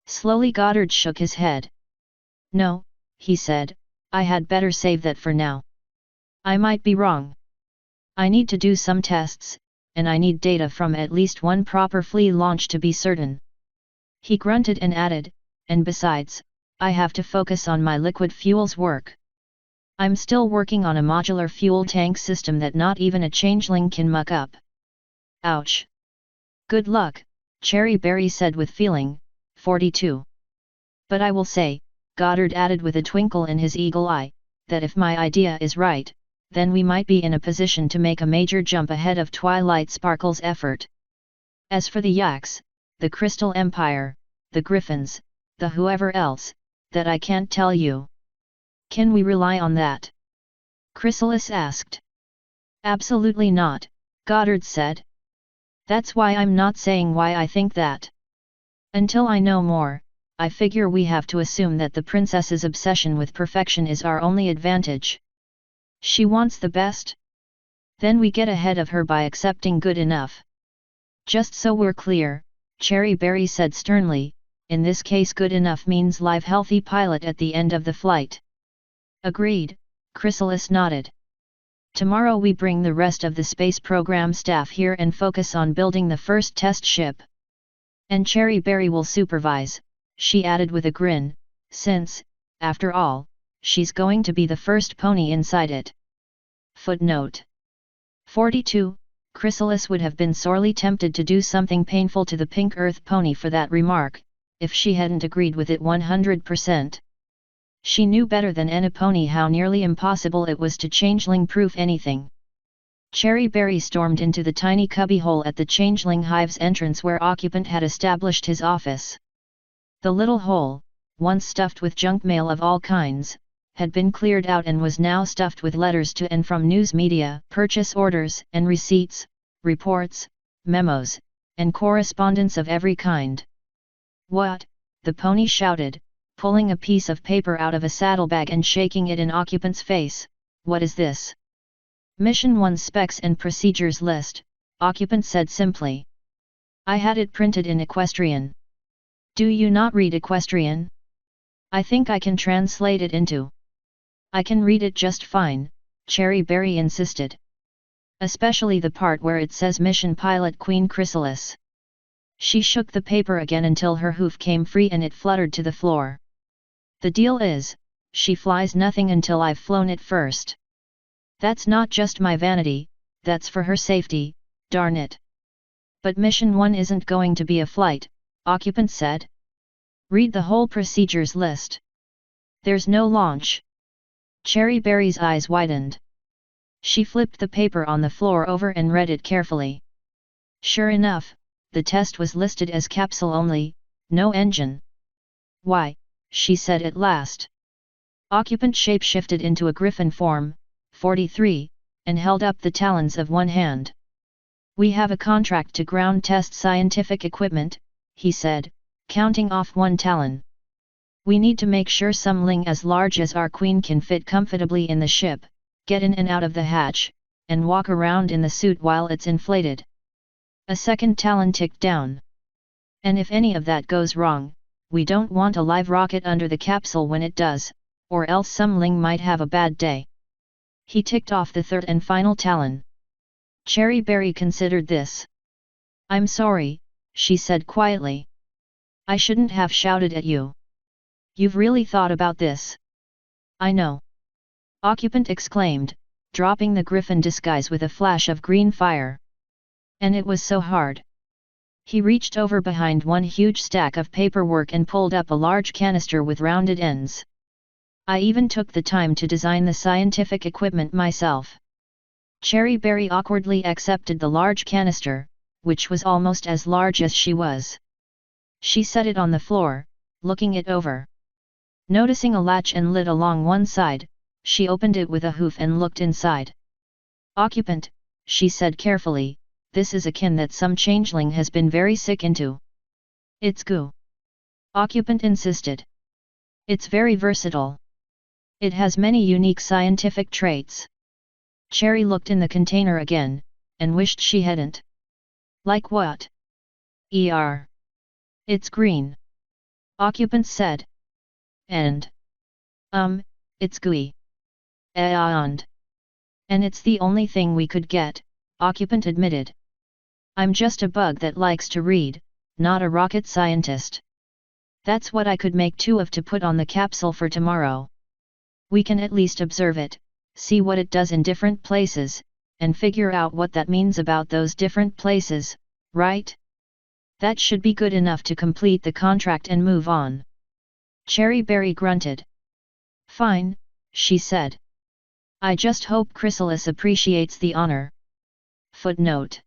Slowly Goddard shook his head. "No," he said, "I had better save that for now. I might be wrong. I need to do some tests, and I need data from at least one proper flea launch to be certain." He grunted and added, "And besides, I have to focus on my liquid fuels work. I'm still working on a modular fuel tank system that not even a changeling can muck up." "Ouch. Good luck," Cherry Berry said with feeling. 42. But I will say, Goddard added with a twinkle in his eagle eye, that if my idea is right, then we might be in a position to make a major jump ahead of Twilight Sparkle's effort. As for the Yaks, the Crystal Empire, the Griffins, the whoever else, that I can't tell you. Can we rely on that? Chrysalis asked. Absolutely not, Goddard said. That's why I'm not saying why I think that. Until I know more, I figure we have to assume that the princess's obsession with perfection is our only advantage. She wants the best? Then we get ahead of her by accepting good enough. Just so we're clear, Cherry Berry said sternly, in this case good enough means live healthy pilot at the end of the flight. Agreed, Chrysalis nodded. Tomorrow we bring the rest of the space program staff here and focus on building the first test ship. And Cherry Berry will supervise, she added with a grin, since, after all, she's going to be the first pony inside it. Footnote 42. Chrysalis would have been sorely tempted to do something painful to the Pink Earth pony for that remark, if she hadn't agreed with it 100%. She knew better than any pony how nearly impossible it was to Changeling-proof anything. Cherry Berry stormed into the tiny cubbyhole at the Changeling hive's entrance where Occupant had established his office. The little hole, once stuffed with junk mail of all kinds, had been cleared out and was now stuffed with letters to and from news media, purchase orders and receipts, reports, memos, and correspondence of every kind. What? The pony shouted, pulling a piece of paper out of a saddlebag and shaking it in Occupant's face. What is this? Mission 1 Specs and Procedures List, Occupant said simply. I had it printed in Equestrian. Do you not read Equestrian? I think I can translate it into. I can read it just fine, Cherry Berry insisted. Especially the part where it says Mission Pilot Queen Chrysalis. She shook the paper again until her hoof came free and it fluttered to the floor. The deal is, she flies nothing until I've flown it first. That's not just my vanity, that's for her safety, darn it. But Mission 1 isn't going to be a flight, Occupant said. Read the whole procedures list. There's no launch. Cherry Berry's eyes widened. She flipped the paper on the floor over and read it carefully. Sure enough, the test was listed as capsule only, no engine. Why, she said at last. Occupant shape-shifted into a griffin form, 43, and held up the talons of one hand. We have a contract to ground test scientific equipment, he said, counting off one talon. We need to make sure some ling as large as our queen can fit comfortably in the ship, get in and out of the hatch, and walk around in the suit while it's inflated. A second talon ticked down. And if any of that goes wrong, we don't want a live rocket under the capsule when it does, or else some ling might have a bad day. He ticked off the third and final talon. Cherry Berry considered this. I'm sorry, she said quietly. I shouldn't have shouted at you. You've really thought about this. I know. Occupant exclaimed, dropping the griffin disguise with a flash of green fire. And it was so hard. He reached over behind one huge stack of paperwork and pulled up a large canister with rounded ends. I even took the time to design the scientific equipment myself. Cherry Berry awkwardly accepted the large canister, which was almost as large as she was. She set it on the floor, looking it over. Noticing a latch and lid along one side, she opened it with a hoof and looked inside. Occupant, she said carefully, this is a kin that some changeling has been very sick into. It's goo. Occupant insisted. It's very versatile. It has many unique scientific traits. Cherry looked in the container again, and wished she hadn't. Like what? It's green. Occupant said. And? It's gooey. And it's the only thing we could get, Occupant admitted. I'm just a bug that likes to read, not a rocket scientist. That's what I could make 2 of to put on the capsule for tomorrow. We can at least observe it, see what it does in different places, and figure out what that means about those different places, right? That should be good enough to complete the contract and move on. Cherry Berry grunted. Fine, she said. I just hope Chrysalis appreciates the honor. Footnote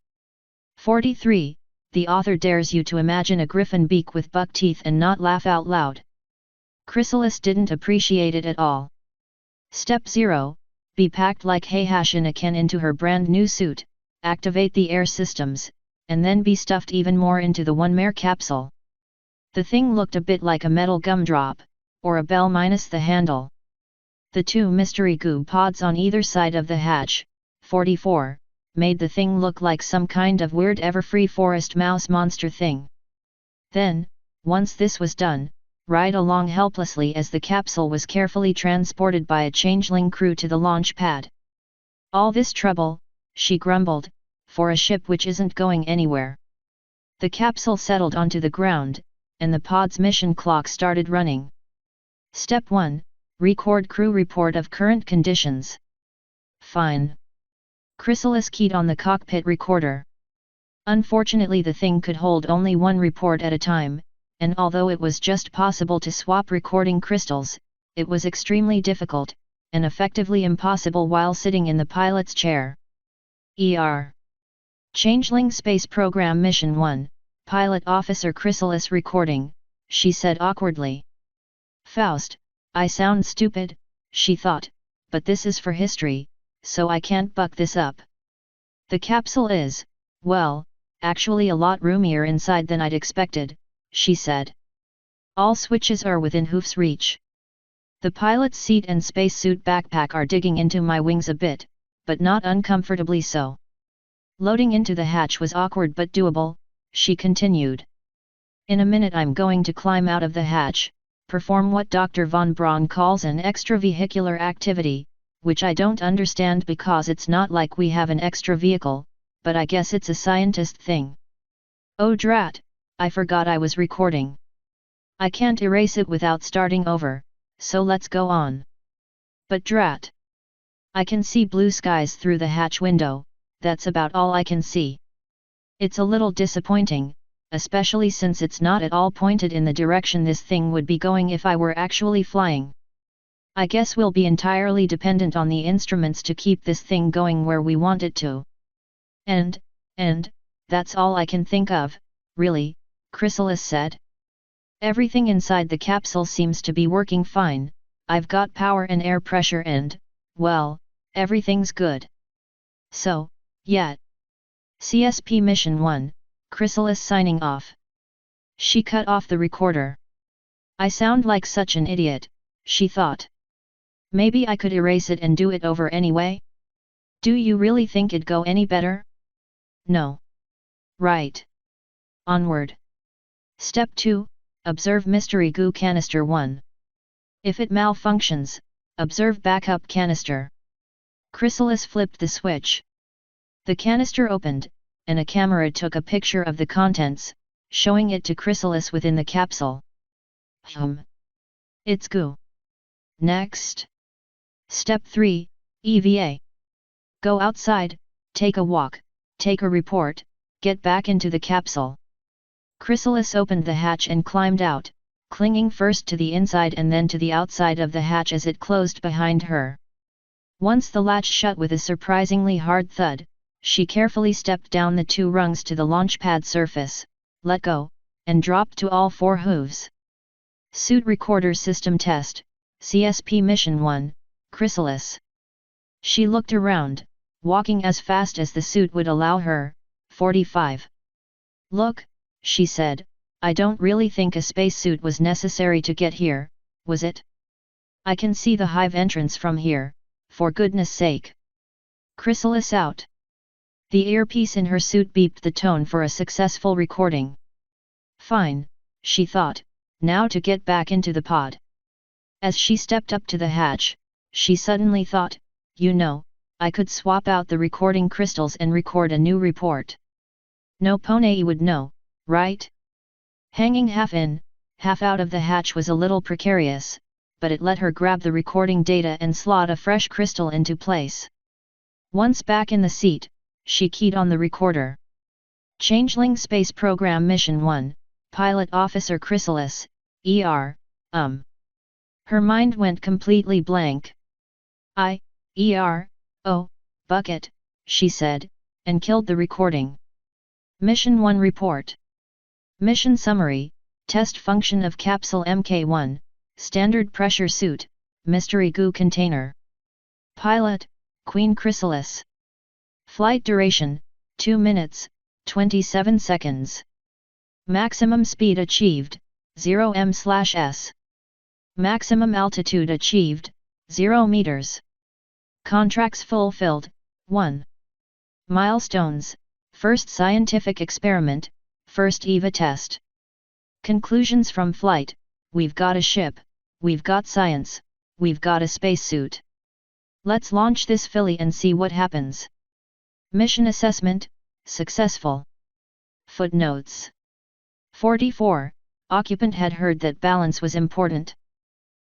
43. The author dares you to imagine a griffin beak with buck teeth and not laugh out loud. Chrysalis didn't appreciate it at all. Step 0. Be packed like Heihachi in a can into her brand new suit, activate the air systems, and then be stuffed even more into the one-mare capsule. The thing looked a bit like a metal gumdrop, or a bell minus the handle. The two mystery goo pods on either side of the hatch, 44, made the thing look like some kind of weird everfree forest mouse monster thing. Then, once this was done, ride along helplessly as the capsule was carefully transported by a changeling crew to the launch pad. All this trouble, she grumbled, for a ship which isn't going anywhere. The capsule settled onto the ground, and the pod's mission clock started running. Step 1. Record crew report of current conditions. Fine. Chrysalis keyed on the cockpit recorder. Unfortunately, the thing could hold only one report at a time, and although it was just possible to swap recording crystals, it was extremely difficult, and effectively impossible while sitting in the pilot's chair. Changeling Space Program Mission 1, Pilot Officer Chrysalis recording, she said awkwardly. Faust, I sound stupid, she thought, but this is for history, so I can't buck this up. The capsule is, well, actually a lot roomier inside than I'd expected, she said. All switches are within hoof's reach. The pilot's seat and spacesuit backpack are digging into my wings a bit, but not uncomfortably so. Loading into the hatch was awkward but doable, she continued. In a minute I'm going to climb out of the hatch, perform what Dr. von Braun calls an extravehicular activity, which I don't understand because it's not like we have an extra vehicle, but I guess it's a scientist thing. Oh drat, I forgot I was recording. I can't erase it without starting over, so let's go on. But drat! I can see blue skies through the hatch window, that's about all I can see. It's a little disappointing, especially since it's not at all pointed in the direction this thing would be going if I were actually flying. I guess we'll be entirely dependent on the instruments to keep this thing going where we want it to. And, that's all I can think of, really, Chrysalis said. Everything inside the capsule seems to be working fine, I've got power and air pressure and, well, everything's good. So, yeah. CSP Mission 1, Chrysalis signing off. She cut off the recorder. I sound like such an idiot, she thought. Maybe I could erase it and do it over anyway? Do you really think it'd go any better? No. Right. Onward. Step 2, observe mystery goo canister 1. If it malfunctions, observe backup canister. Chrysalis flipped the switch. The canister opened, and a camera took a picture of the contents, showing it to Chrysalis within the capsule. It's goo. Next. Step 3, EVA. Go outside, take a walk, take a report, get back into the capsule. Chrysalis opened the hatch and climbed out, clinging first to the inside and then to the outside of the hatch as it closed behind her. Once the latch shut with a surprisingly hard thud, she carefully stepped down the 2 rungs to the launch pad surface, let go, and dropped to all 4 hooves. Suit Recorder System Test, CSP Mission 1, Chrysalis. She looked around, walking as fast as the suit would allow her, 45. Look, she said, I don't really think a spacesuit was necessary to get here, was it? I can see the hive entrance from here, for goodness sake. Chrysalis out. The earpiece in her suit beeped the tone for a successful recording. Fine, she thought, now to get back into the pod. As she stepped up to the hatch, she suddenly thought, you know, I could swap out the recording crystals and record a new report. No pony would know, right? Hanging half in, half out of the hatch was a little precarious, but it let her grab the recording data and slot a fresh crystal into place. Once back in the seat, she keyed on the recorder. Changeling Space Program Mission 1, Pilot Officer Chrysalis, Her mind went completely blank. Oh, bucket, she said, and killed the recording. Mission 1 report. Mission summary, test function of capsule Mk1, standard pressure suit, mystery goo container. Pilot, Queen Chrysalis. Flight duration, 2 minutes, 27 seconds. Maximum speed achieved, 0 m/s. Maximum altitude achieved, 0 meters. Contracts fulfilled, 1. Milestones, first scientific experiment, first EVA test. Conclusions from flight, we've got a ship, we've got science, we've got a spacesuit. Let's launch this filly and see what happens. Mission assessment, successful. Footnotes. 44. Occupant had heard that balance was important.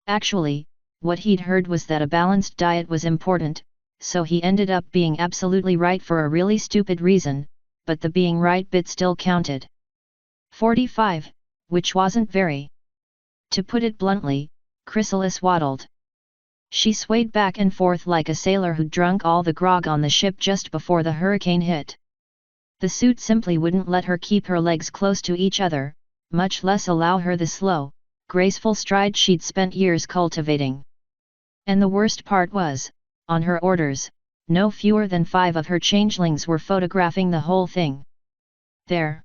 Actually, what he'd heard was that a balanced diet was important, so he ended up being absolutely right for a really stupid reason, but the being right bit still counted. 45. Which wasn't very. To put it bluntly, Chrysalis waddled. She swayed back and forth like a sailor who'd drunk all the grog on the ship just before the hurricane hit. The suit simply wouldn't let her keep her legs close to each other, much less allow her the slow, graceful stride she'd spent years cultivating. And the worst part was, on her orders, no fewer than 5 of her changelings were photographing the whole thing. There!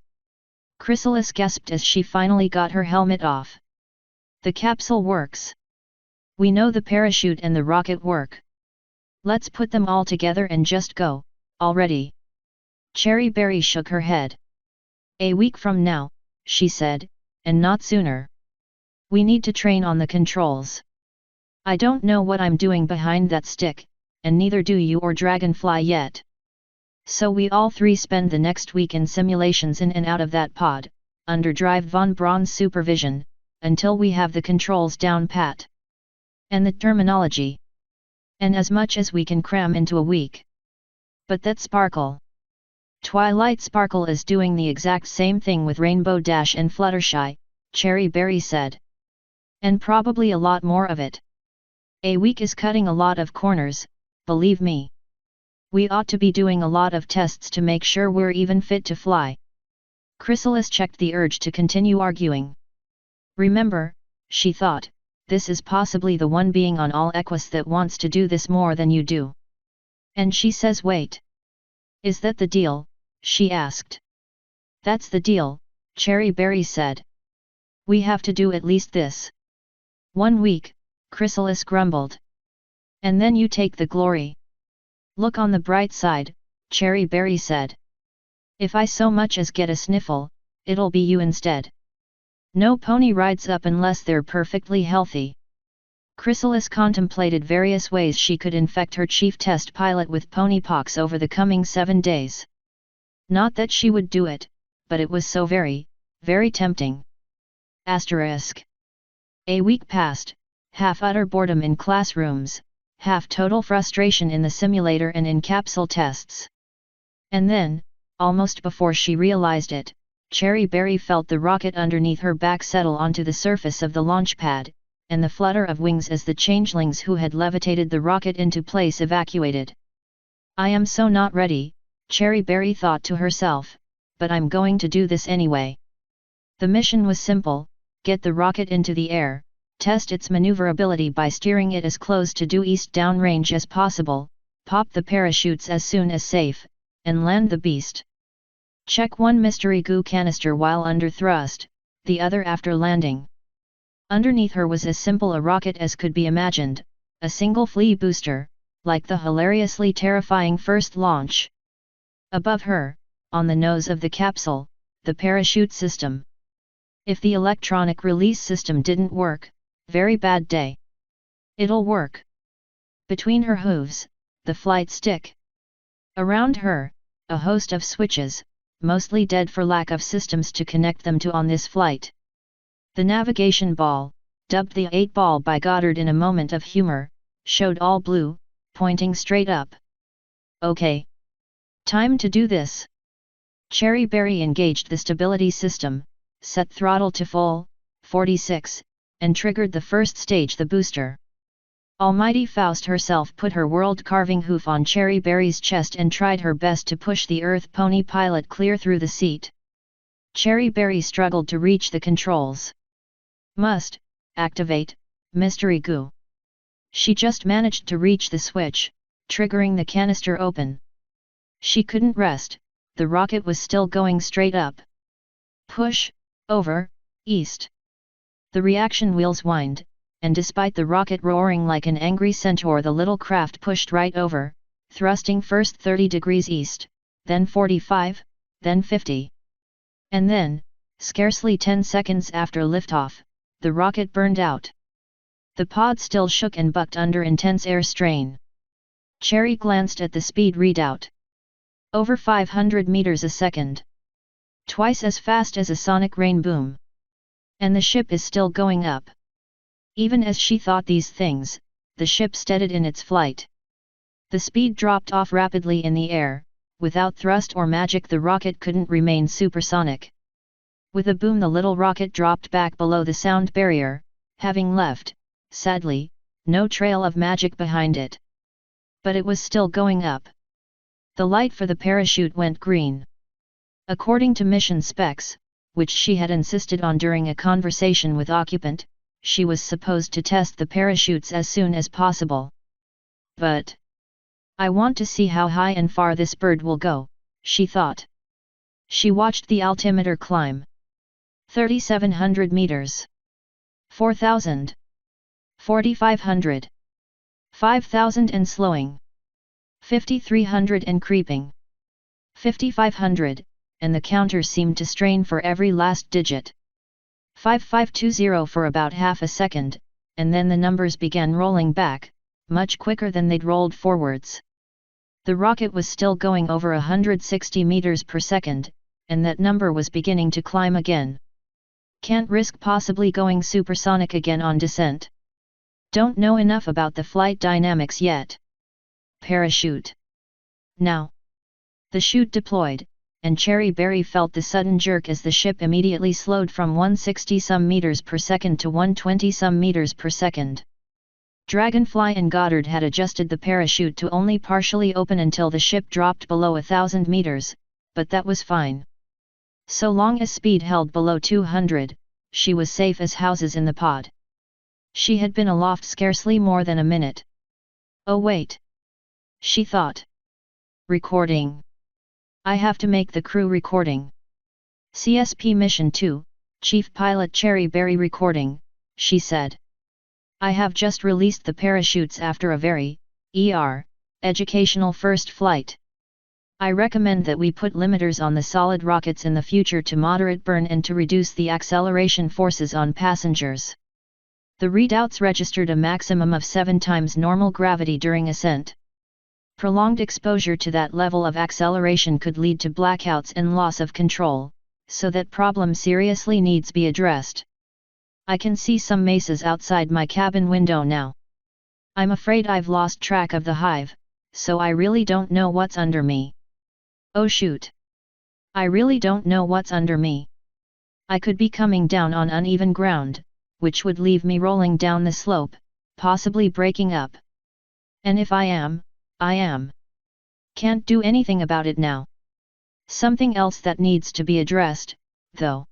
Chrysalis gasped as she finally got her helmet off. The capsule works. We know the parachute and the rocket work. Let's put them all together and just go, already. Cherry Berry shook her head. A week from now, she said, and not sooner. We need to train on the controls. I don't know what I'm doing behind that stick, and neither do you or Dragonfly yet. So we all 3 spend the next week in simulations in and out of that pod, under Drive von Braun's supervision, until we have the controls down pat. And the terminology. And as much as we can cram into a week. But that Sparkle. Twilight Sparkle is doing the exact same thing with Rainbow Dash and Fluttershy, Cherry Berry said. And probably a lot more of it. A week is cutting a lot of corners, believe me. We ought to be doing a lot of tests to make sure we're even fit to fly. Chrysalis checked the urge to continue arguing. Remember, she thought, this is possibly the one being on all Equus that wants to do this more than you do. And she says wait. Is that the deal? She asked. That's the deal, Cherry Berry said. We have to do at least this. 1 week, Chrysalis grumbled. And then you take the glory. Look on the bright side, Cherry Berry said. If I so much as get a sniffle, it'll be you instead. No pony rides up unless they're perfectly healthy. Chrysalis contemplated various ways she could infect her chief test pilot with ponypox over the coming 7 days. Not that she would do it, but it was so very, very tempting. Asterisk. A week passed, half utter boredom in classrooms, half total frustration in the simulator and in capsule tests. And then, almost before she realized it, Cherry Berry felt the rocket underneath her back settle onto the surface of the launch pad, and the flutter of wings as the changelings who had levitated the rocket into place evacuated. I am so not ready, Cherry Berry thought to herself, but I'm going to do this anyway. The mission was simple: get the rocket into the air, test its maneuverability by steering it as close to due east downrange as possible, pop the parachutes as soon as safe, and land the beast. Check one mystery goo canister while under thrust, the other after landing. Underneath her was as simple a rocket as could be imagined, a single flea booster, like the hilariously terrifying first launch. Above her, on the nose of the capsule, the parachute system. If the electronic release system didn't work, very bad day. It'll work. Between her hooves, the flight stick. Around her, a host of switches, mostly dead for lack of systems to connect them to on this flight. The navigation ball, dubbed the 8-ball by Goddard in a moment of humor, showed all blue, pointing straight up. Okay. Time to do this. Cherry Berry engaged the stability system, set throttle to full, 46, and triggered the first stage, the booster. Almighty Faust herself put her world-carving hoof on Cherry Berry's chest and tried her best to push the Earth Pony pilot clear through the seat. Cherry Berry struggled to reach the controls. Must activate mystery goo. She just managed to reach the switch, triggering the canister open. She couldn't rest, the rocket was still going straight up. Push, over, east. The reaction wheels whined, and despite the rocket roaring like an angry centaur, the little craft pushed right over, thrusting first 30 degrees east, then 45, then 50. And then, scarcely 10 seconds after liftoff, the rocket burned out. The pod still shook and bucked under intense air strain. Cherry glanced at the speed readout. Over 500 meters a second. Twice as fast as a sonic rain boom. And the ship is still going up. Even as she thought these things, the ship steadied in its flight. The speed dropped off rapidly in the air. Without thrust or magic, the rocket couldn't remain supersonic. With a boom, the little rocket dropped back below the sound barrier, having left, sadly, no trail of magic behind it. But it was still going up. The light for the parachute went green. According to mission specs, which she had insisted on during a conversation with occupant, she was supposed to test the parachutes as soon as possible. But I want to see how high and far this bird will go, she thought. She watched the altimeter climb. 3,700 meters. 4,000. 4,500. 5,000 and slowing. 5,300 and creeping. 5,500, and the counter seemed to strain for every last digit. 5,520 for about half a second, and then the numbers began rolling back, much quicker than they'd rolled forwards. The rocket was still going over 160 meters per second, and that number was beginning to climb again. Can't risk possibly going supersonic again on descent. Don't know enough about the flight dynamics yet. Parachute. Now. The chute deployed, and Cherry Berry felt the sudden jerk as the ship immediately slowed from 160-some meters per second to 120-some meters per second. Dragonfly and Goddard had adjusted the parachute to only partially open until the ship dropped below 1,000 meters, but that was fine. So long as speed held below 200, she was safe as houses in the pod. She had been aloft scarcely more than a minute. Oh wait. She thought. Recording. I have to make the crew recording. CSP Mission 2, Chief Pilot Cherry Berry recording, she said. I have just released the parachutes after a very, educational first flight. I recommend that we put limiters on the solid rockets in the future to moderate burn and to reduce the acceleration forces on passengers. The readouts registered a maximum of 7 times normal gravity during ascent. Prolonged exposure to that level of acceleration could lead to blackouts and loss of control, so that problem seriously needs be addressed. I can see some mesas outside my cabin window now. I'm afraid I've lost track of the hive, so I really don't know what's under me. Oh shoot. I really don't know what's under me. I could be coming down on uneven ground, which would leave me rolling down the slope, possibly breaking up. And if I am, I am. Can't do anything about it now. Something else that needs to be addressed, though.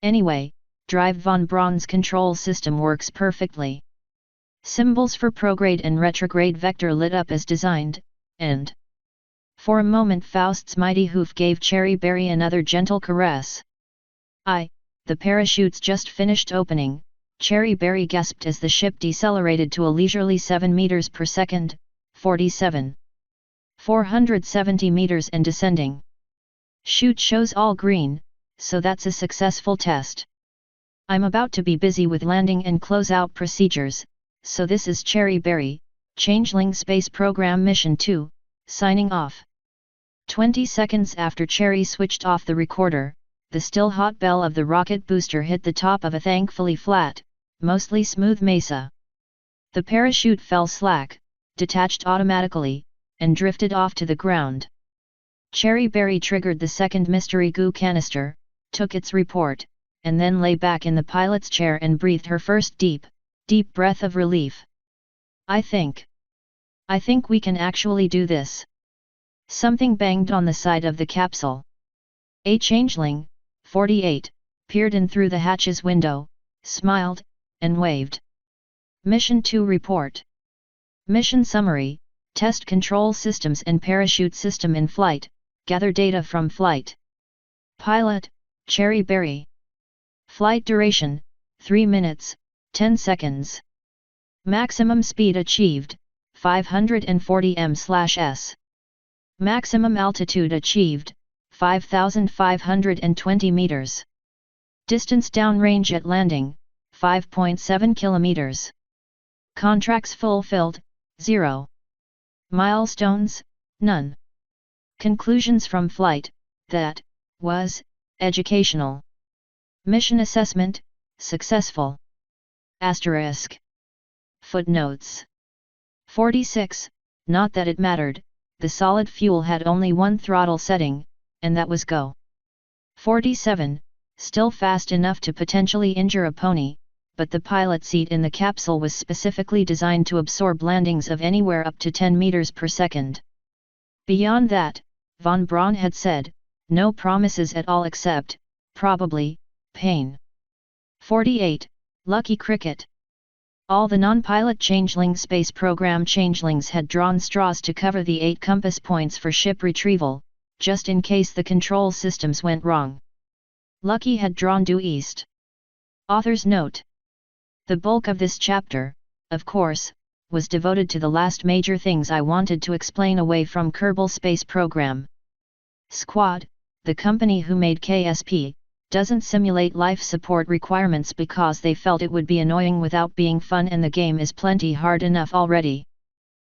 Anyway, Drive von Braun's control system works perfectly. Symbols for prograde and retrograde vector lit up as designed, and for a moment Faust's mighty hoof gave Cherry Berry another gentle caress. The parachutes just finished opening, Cherry Berry gasped as the ship decelerated to a leisurely 7 meters per second, 47. 470 meters and descending. Chute shows all green, so that's a successful test. I'm about to be busy with landing and closeout procedures, so this is Cherry Berry, Changeling Space Program Mission 2, signing off. 20 seconds after Cherry switched off the recorder, the still hot bell of the rocket booster hit the top of a thankfully flat, mostly smooth mesa. The parachute fell slack, detached automatically, and drifted off to the ground. Cherry Berry triggered the second mystery goo canister, took its report, and then lay back in the pilot's chair and breathed her first deep breath of relief. I think we can actually do this. Something banged on the side of the capsule. A changeling, 48, peered in through the hatch's window, smiled, and waved. Mission 2 report. Mission summary: test control systems and parachute system in flight, gather data from flight. Pilot, Cherry Berry. Flight duration, 3 minutes, 10 seconds. Maximum speed achieved, 540 mph. Maximum altitude achieved, 5,520 meters. Distance downrange at landing, 5.7 kilometers. Contracts fulfilled, 0. Milestones, none. Conclusions from flight: that was educational. Mission assessment, successful. Asterisk. Footnotes. 46, not that it mattered, the solid fuel had only one throttle setting, and that was go. 47, still fast enough to potentially injure a pony, but the pilot seat in the capsule was specifically designed to absorb landings of anywhere up to 10 meters per second. Beyond that, von Braun had said, no promises at all except, probably, pain. 48, lucky cricket. All the non-pilot Changeling space program changelings had drawn straws to cover the 8 compass points for ship retrieval, just in case the control systems went wrong. Lucky had drawn due east. Author's note. The bulk of this chapter, of course, was devoted to the last major things I wanted to explain away from Kerbal Space Program. Squad, the company who made KSP, doesn't simulate life support requirements because they felt it would be annoying without being fun, and the game is plenty hard enough already.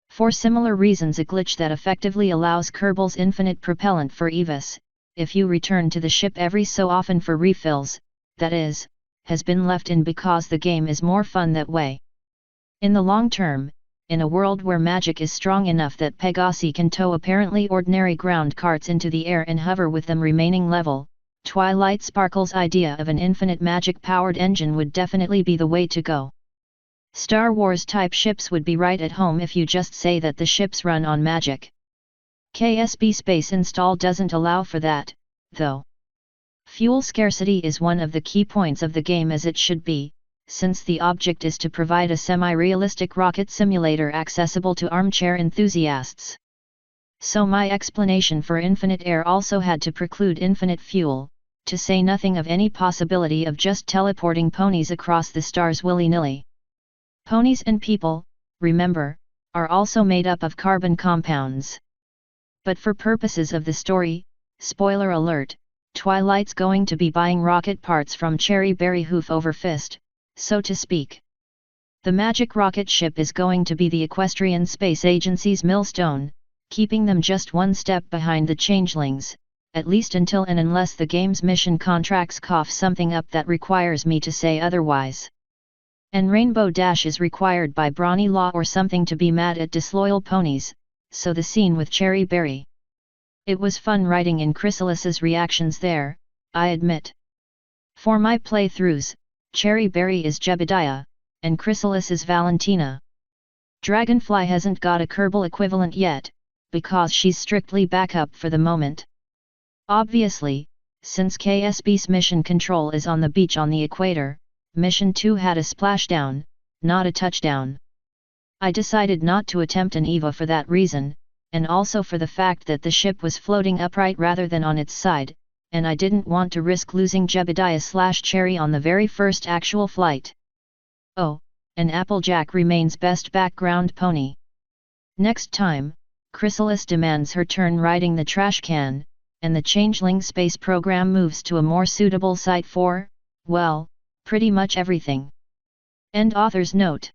For similar reasons, a glitch that effectively allows Kerbal's infinite propellant for EVAs, if you return to the ship every so often for refills, that is, has been left in because the game is more fun that way. In the long term, in a world where magic is strong enough that Pegasi can tow apparently ordinary ground carts into the air and hover with them remaining level, Twilight Sparkle's idea of an infinite magic-powered engine would definitely be the way to go. Star Wars-type ships would be right at home if you just say that the ships run on magic. KSB Space Install doesn't allow for that, though. Fuel scarcity is one of the key points of the game, as it should be, since the object is to provide a semi-realistic rocket simulator accessible to armchair enthusiasts. So my explanation for infinite air also had to preclude infinite fuel, to say nothing of any possibility of just teleporting ponies across the stars willy-nilly. Ponies and people, remember, are also made up of carbon compounds. But for purposes of the story, spoiler alert, Twilight's going to be buying rocket parts from Cherry Berry hoof over fist, so to speak. The magic rocket ship is going to be the Equestrian Space Agency's millstone, keeping them just one step behind the changelings, at least until and unless the game's mission contracts cough something up that requires me to say otherwise. And Rainbow Dash is required by Brawny Law or something to be mad at disloyal ponies, so the scene with Cherry Berry. It was fun writing in Chrysalis's reactions there, I admit. For my playthroughs, Cherry Berry is Jebediah, and Chrysalis is Valentina. Dragonfly hasn't got a Kerbal equivalent yet, because she's strictly backup for the moment. Obviously, since KSB's mission control is on the beach on the equator, Mission 2 had a splashdown, not a touchdown. I decided not to attempt an EVA for that reason, and also for the fact that the ship was floating upright rather than on its side, and I didn't want to risk losing Jebediah/Cherry on the very first actual flight. Oh, and Applejack remains best background pony. Next time, Chrysalis demands her turn riding the Trashcan, and the Changeling space program moves to a more suitable site for, well, pretty much everything. End author's note.